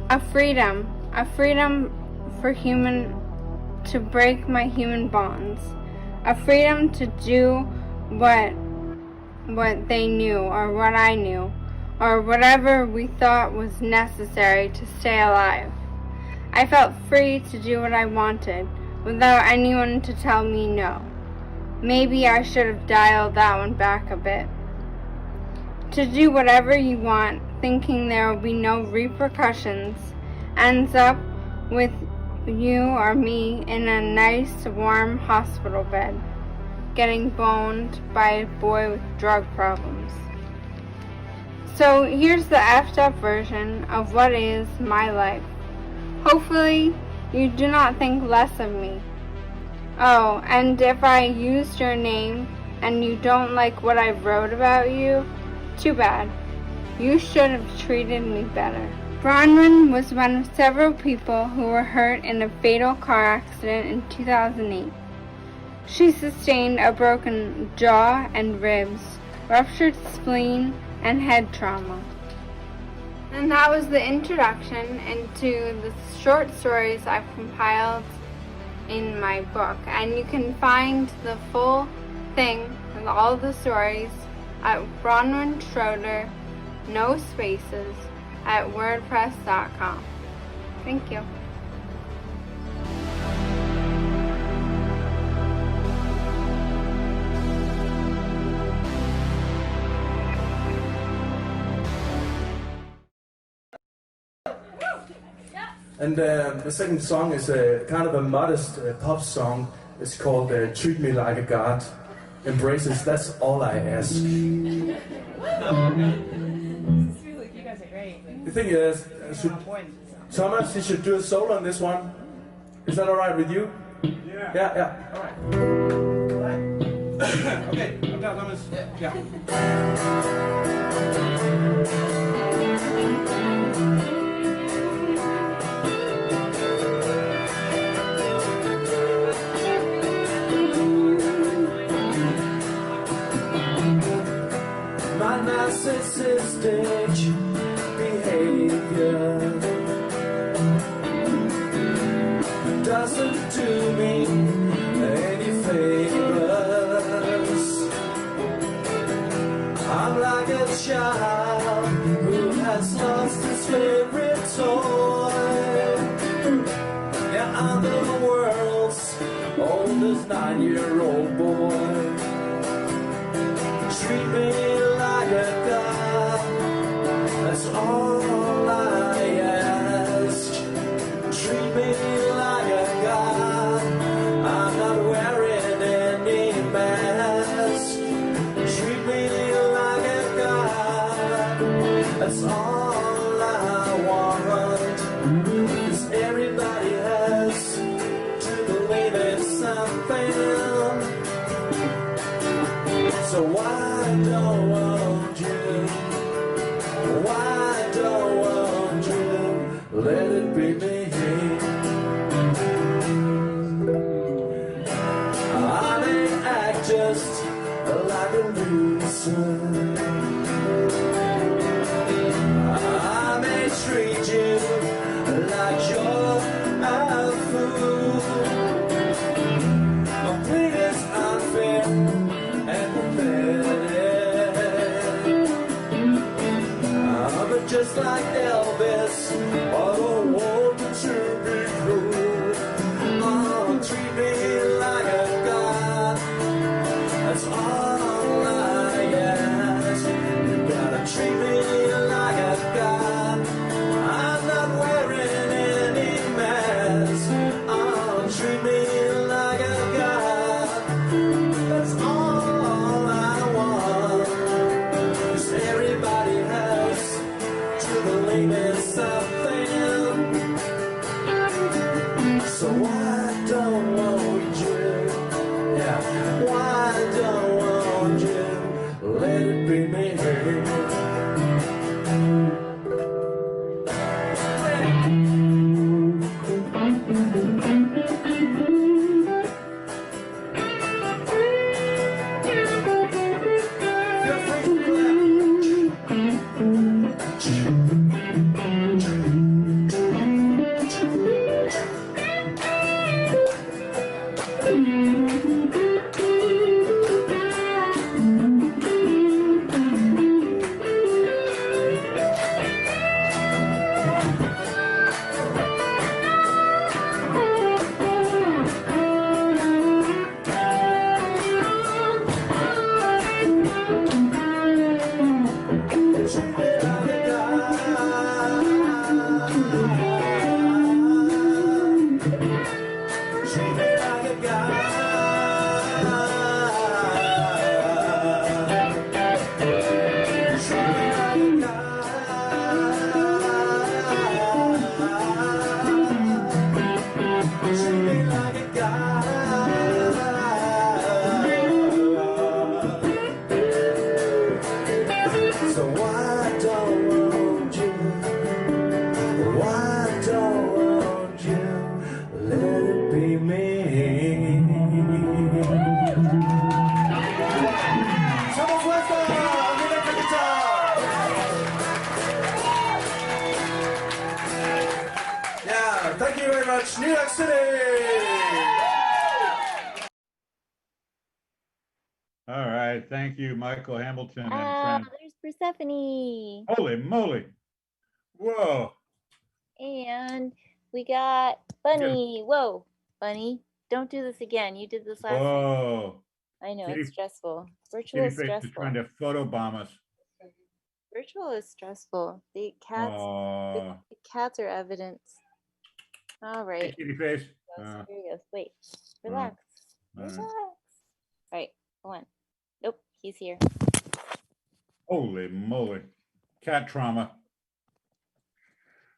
A freedom for to break my human bonds. A freedom to do what they knew, or what I knew, or whatever we thought was necessary to stay alive. I felt free to do what I wanted, without anyone to tell me no. Maybe I should have dialed that one back a bit. To do whatever you want, thinking there will be no repercussions, ends up with you or me in a nice warm hospital bed, getting boned by a boy with drug problems. So here's the effed up version of what is my life. Hopefully you do not think less of me. Oh, and if I used your name and you don't like what I wrote about you, too bad. You should have treated me better. Bronwyn was one of several people who were hurt in a fatal car accident in 2008. She sustained a broken jaw and ribs, ruptured spleen, and head trauma. And that was the introduction into the short stories I've compiled in my book. And you can find the full thing with all the stories at Bronwyn Schroeder, no spaces, at wordpress.com. Thank you. And the second song is kind of a modest pop song. It's called Treat Me Like a God. Embraces, that's all I ask. You guys are great. The thing is, Thomas, you should do a solo on this one. Is that alright with you? Yeah. Yeah. Alright. Okay, I've got Thomas. Yeah. My narcissistic behavior doesn't do me any favors. I'm like a child who has lost his favorite toy. Yeah, I'm the world's oldest 9-year-old boy. Treat me like a god, that's all I ask. Treat me like a god, I'm not wearing any mask. Treat me like a god, that's all I want. 'Cause everybody has to believe in something. So why don't you, let it be me? I may act just like a loser. I may treat you like you're I don't want to be cruel. Oh, treat me like a god. That's all I ask. You gotta treat me like a god. I'm not wearing any mask. Oh, treat me like a god. That's all I want. 'Cause everybody has to believe in something. So why don't want you? Yeah, why don't want you? Let it be me. So why don't want you? Why don't want you? Let it be me. Somos Westa, electric guitar. Yeah, thank you very much, New York City. All right, thank you, Michael Hamilton and Ah, friend. there's Persephone. Holy moly! Whoa! And we got Bunny. Whoa, Bunny, don't do this again. You did this last time. Whoa! I know, Kitty- it's stressful. Virtual Kitty is Face is stressful. trying to photobomb us. Virtual is stressful. The cats, Aw. the cats are evidence. All Hey, right. Kitty Face. Here he goes. Wait, relax. all right. Relax. All right, go on. Nope, he's here. Holy moly. Cat trauma.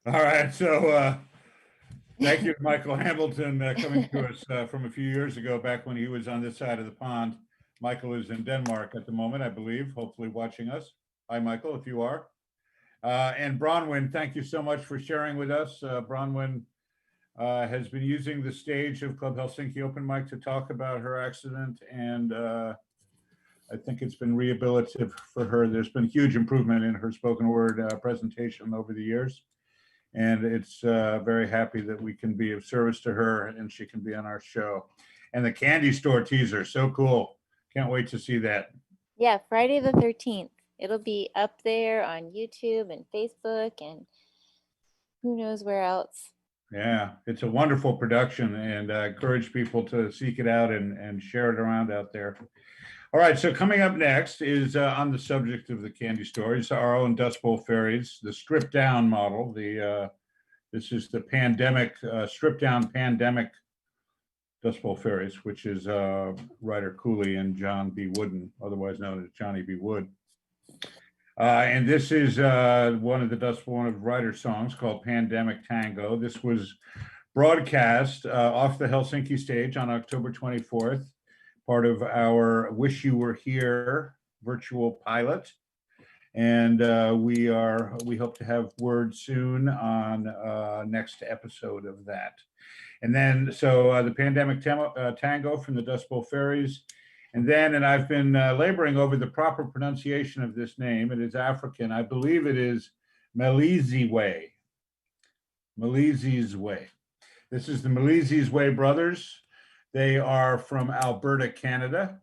All right, so thank you, Michael Hamilton, coming to us from a few years ago, back when he was on this side of the pond. Michael is in Denmark at the moment, I believe, hopefully watching us. Hi, Michael, if you are. And Bronwyn, thank you so much for sharing with us. Bronwyn has been using the stage of Club Helsinki Open Mic to talk about her accident, and I think it's been rehabilitative for her. There's been huge improvement in her spoken word presentation over the years, and it's very happy that we can be of service to her and she can be on our show. And the candy store teaser, so cool. Can't wait to see that. Yeah, Friday the 13th. It'll be up there on YouTube and Facebook and who knows where else. Yeah, it's a wonderful production, and I encourage people to seek it out and share it around out there. All right, so coming up next is on the subject of the candy stores, our own Dust Bowl Fairies, the stripped down model. This is the pandemic, stripped down pandemic Dust Bowl Fairies, which is Ryder Cooley and John B. Wooden, otherwise known as Johnny B. Wood. And this is one of the Dust Bowl, one of Ryder's songs called Pandemic Tango. This was broadcast off the Helsinki stage on October 24th, part of our Wish You Were Here virtual pilot. And we hope to have word soon on next episode of that. And then, so the Pandemic Tango from the Dust Bowl Fairies. And then, and I've been laboring over the proper pronunciation of this name. It is African. I believe it is Maliziwe. Malizi's Way. This is the Malizi's Way brothers. They are from Alberta, Canada.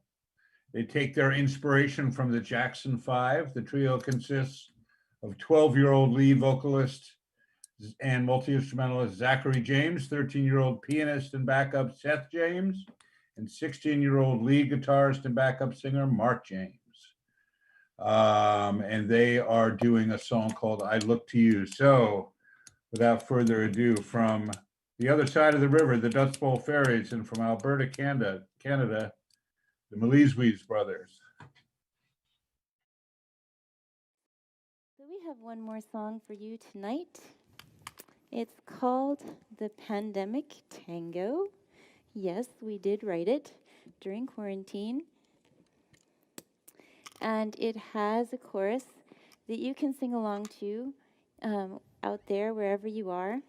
They take their inspiration from the Jackson 5. The trio consists of 12-year-old lead vocalist and multi-instrumentalist Zachary James, 13-year-old pianist and backup Seth James, and 16-year-old lead guitarist and backup singer Mark James. And they are doing a song called I Look to You. So without further ado, from the other side of the river, the Dust Bowl Fairies, and from Alberta, Canada, the Maleeswees brothers. So we have one more song for you tonight. It's called The Pandemic Tango. Yes, we did write it during quarantine. And it has a chorus that you can sing along to out there, wherever you are.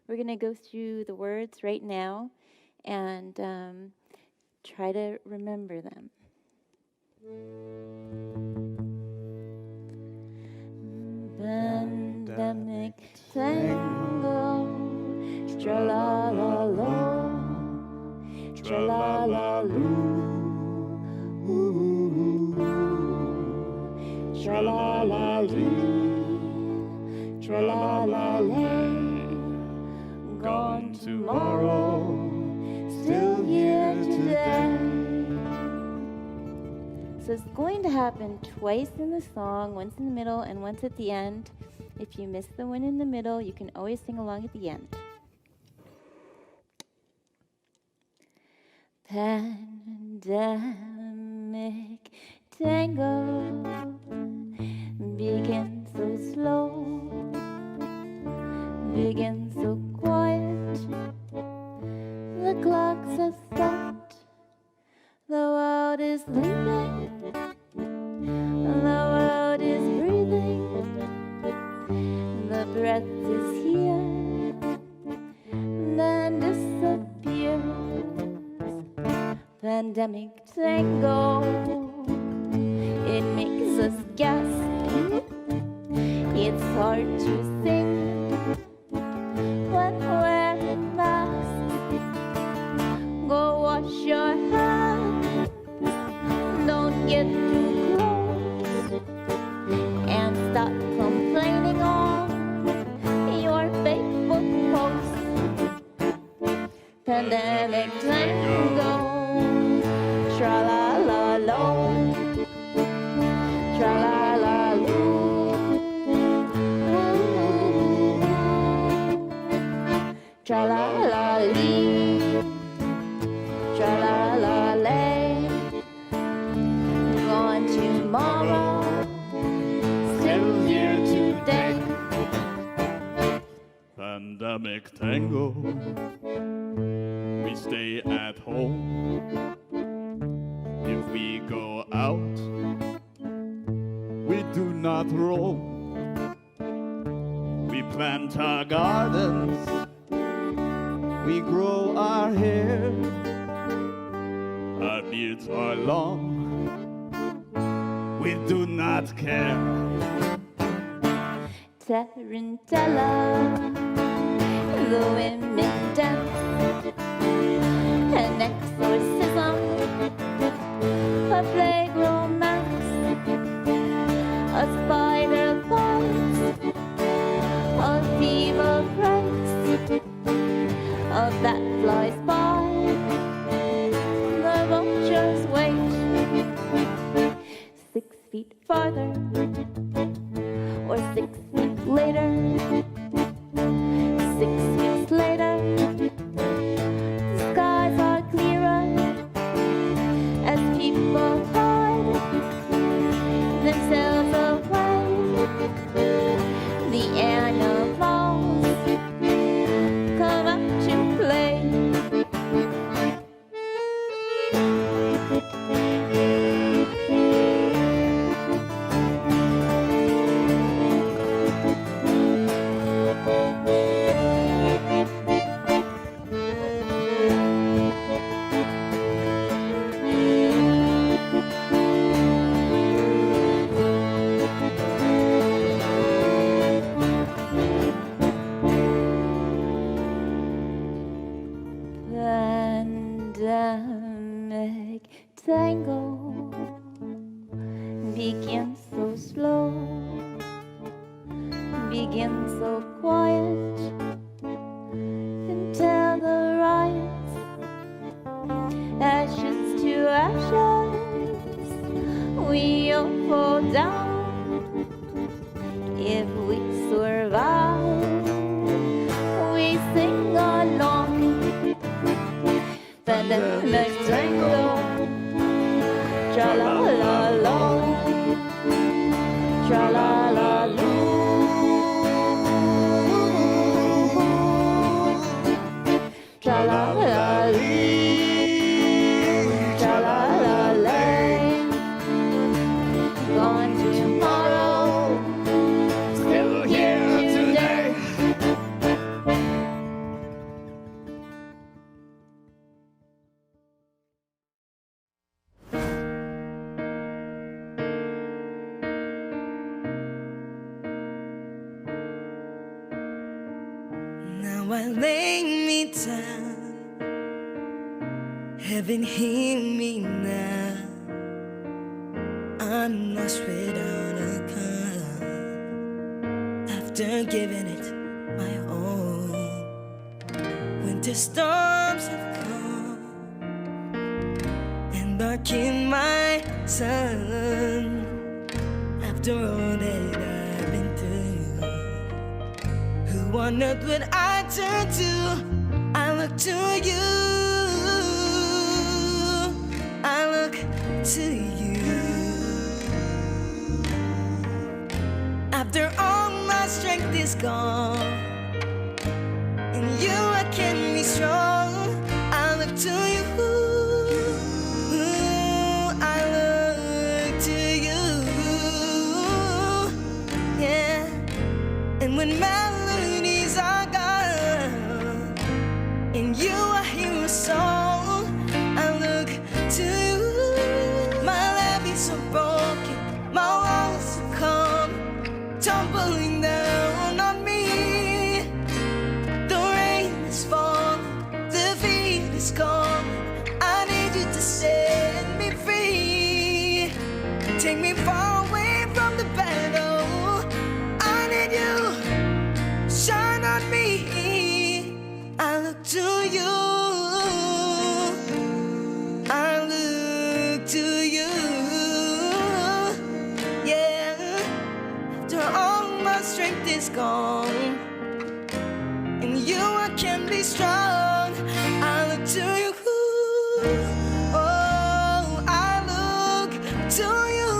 We're going to go through the words right now and try to remember them. Pandemic tango, tra-la-la-la, tra-la-la-loo, tra-la-la-lee, tra-la-la-lay. Gone tomorrow, still here today. So it's going to happen twice in the song, once in the middle and once at the end. If you miss the one in the middle, you can always sing along at the end. Pandemic tango begins so slow, begins so quiet. The clocks have stopped, the world is sleeping, the world is breathing, the breath is here, then disappears. Pandemic tango, it makes us gasp. It's hard to sing when wearing masks. Go wash your hands, don't get too close, and stop complaining on your Facebook post. Pandemic tango, tra-la-la-lo, tra-la-la-loo, tra-la-la-lee, tra-la-la-lay. Gone tomorrow, still here today. Pandemic tango, we stay at home. If we go out, we do not roam. We plant our gardens, we grow our hair. Our beards are long, we do not care. Tarantella, the women dance, an exorcism, a plague romance, a spider bites, a fever breaks, a bat flies by, the vultures wait. 6 feet farther, or 6 feet later, 6 weeks later, the skies are clearer as people hide themselves away. The animals come out to play. Pandemic tango begins so slow, begin so quiet until the riots, ashes to ashes, we all fall down. If we survive, we sing along. Then the next tango, tra la la la, tra la la la. Tra la la lee, tra la la lay. Gone tomorrow, still here today. Now I lay me down. Heaven hear me now. I'm lost without a cause. After giving it my all, winter storms have come and darkened my sun. After all that I've been through, who on earth would I turn to? I look to you. I look to you. After all my strength is gone, in you I can be strong. I look to you. I look to you. Yeah. And when melodies are gone, in you I hear a song. I look to you. My levees are broken, my walls are come tumbling down on me. The rain is falling, the feet is gone. I need you to set me free. Take me far away from the battle. I need you, shine on me. I look to you. I look to you. Yeah. After all my strength is gone, in you I can be strong. I look to you. Oh, I look to you.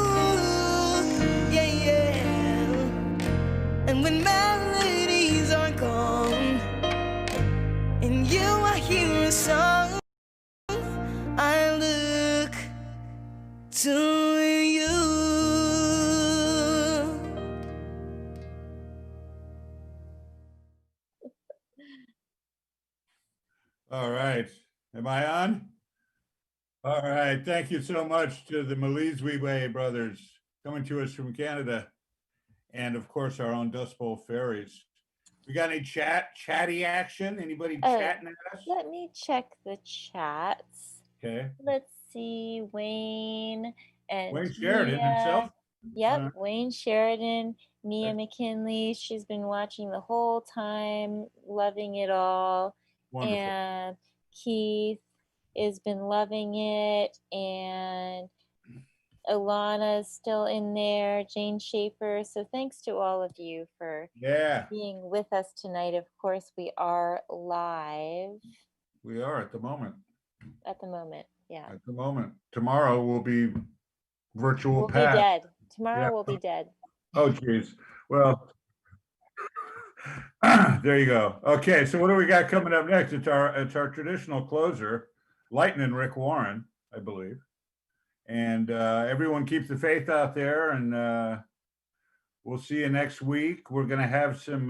Yeah, yeah. And when melodies are gone, in you I hear a song. I look to you. All right. Am I on? All right. Thank you so much to the Malizwe brothers coming to us from Canada. And of course, our own Dust Bowl Fairies. We got any chatty action? Anybody chatting at us? Let me check the chats. Okay. Let's see, Wayne and Wayne Sheridan Mia. himself? Yep, Wayne Sheridan, Mia McKinley. She's been watching the whole time, loving it all. Wonderful. And Keith has been loving it. And Alana's still in there, Jane Schaefer. So thanks to all of you for being with us tonight. Of course, we are live. We are at the moment. At the moment, yeah. At the moment. Tomorrow will be virtual We'll path. be dead. Tomorrow Yeah. we'll be dead. Oh, geez. Well, there you go. Okay, so what do we got coming up next? It's our traditional closer, Lightning Rick Warren, I believe. And everyone keep the faith out there, and we'll see you next week. We're going to have some,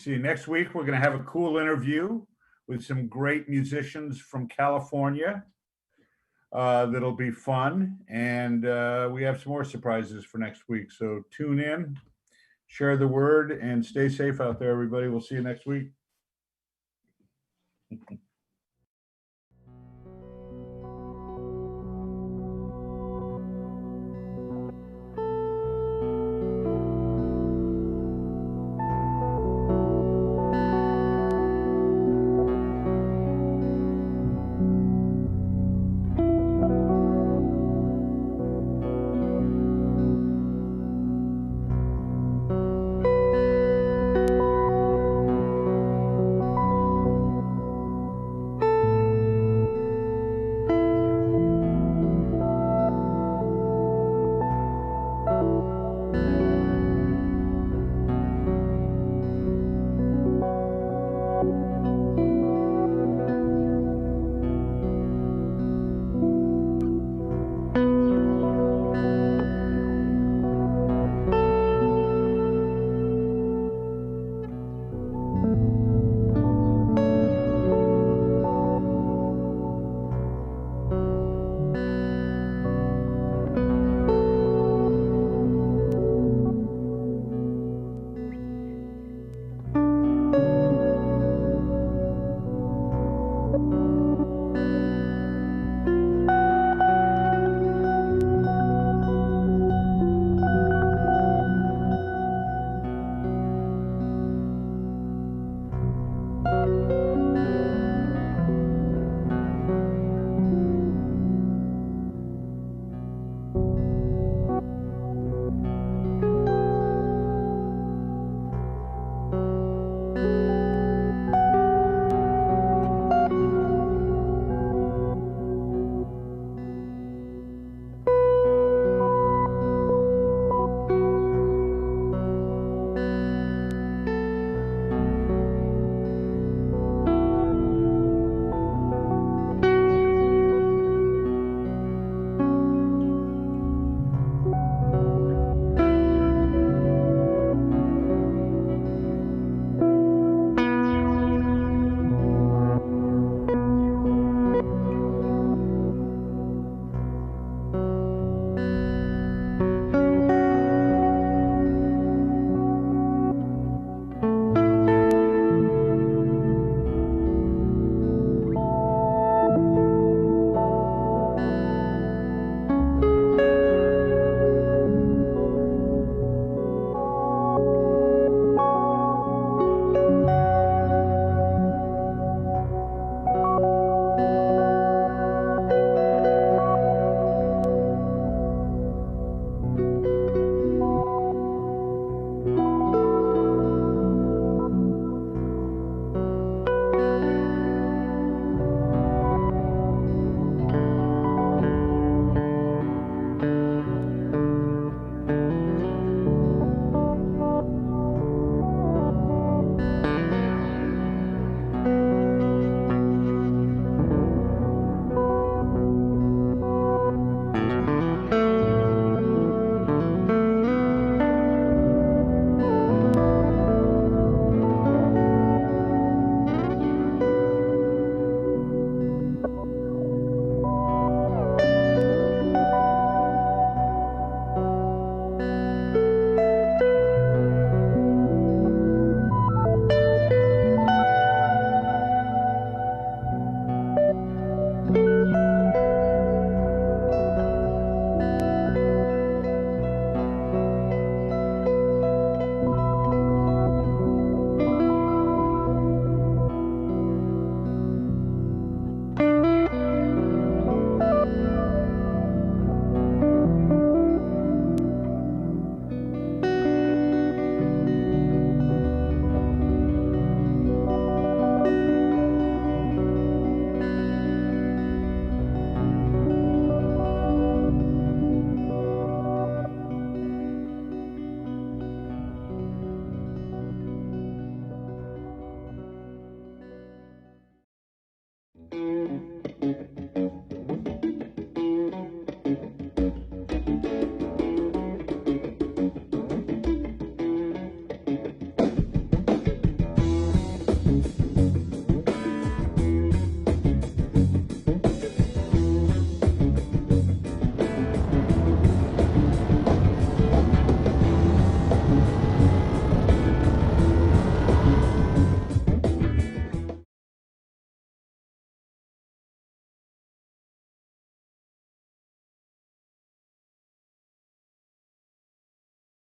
next week we're going to have a cool interview with some great musicians from California. That'll be fun. And we have some more surprises for next week. So tune in, share the word, and stay safe out there, everybody. We'll see you next week.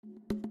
you.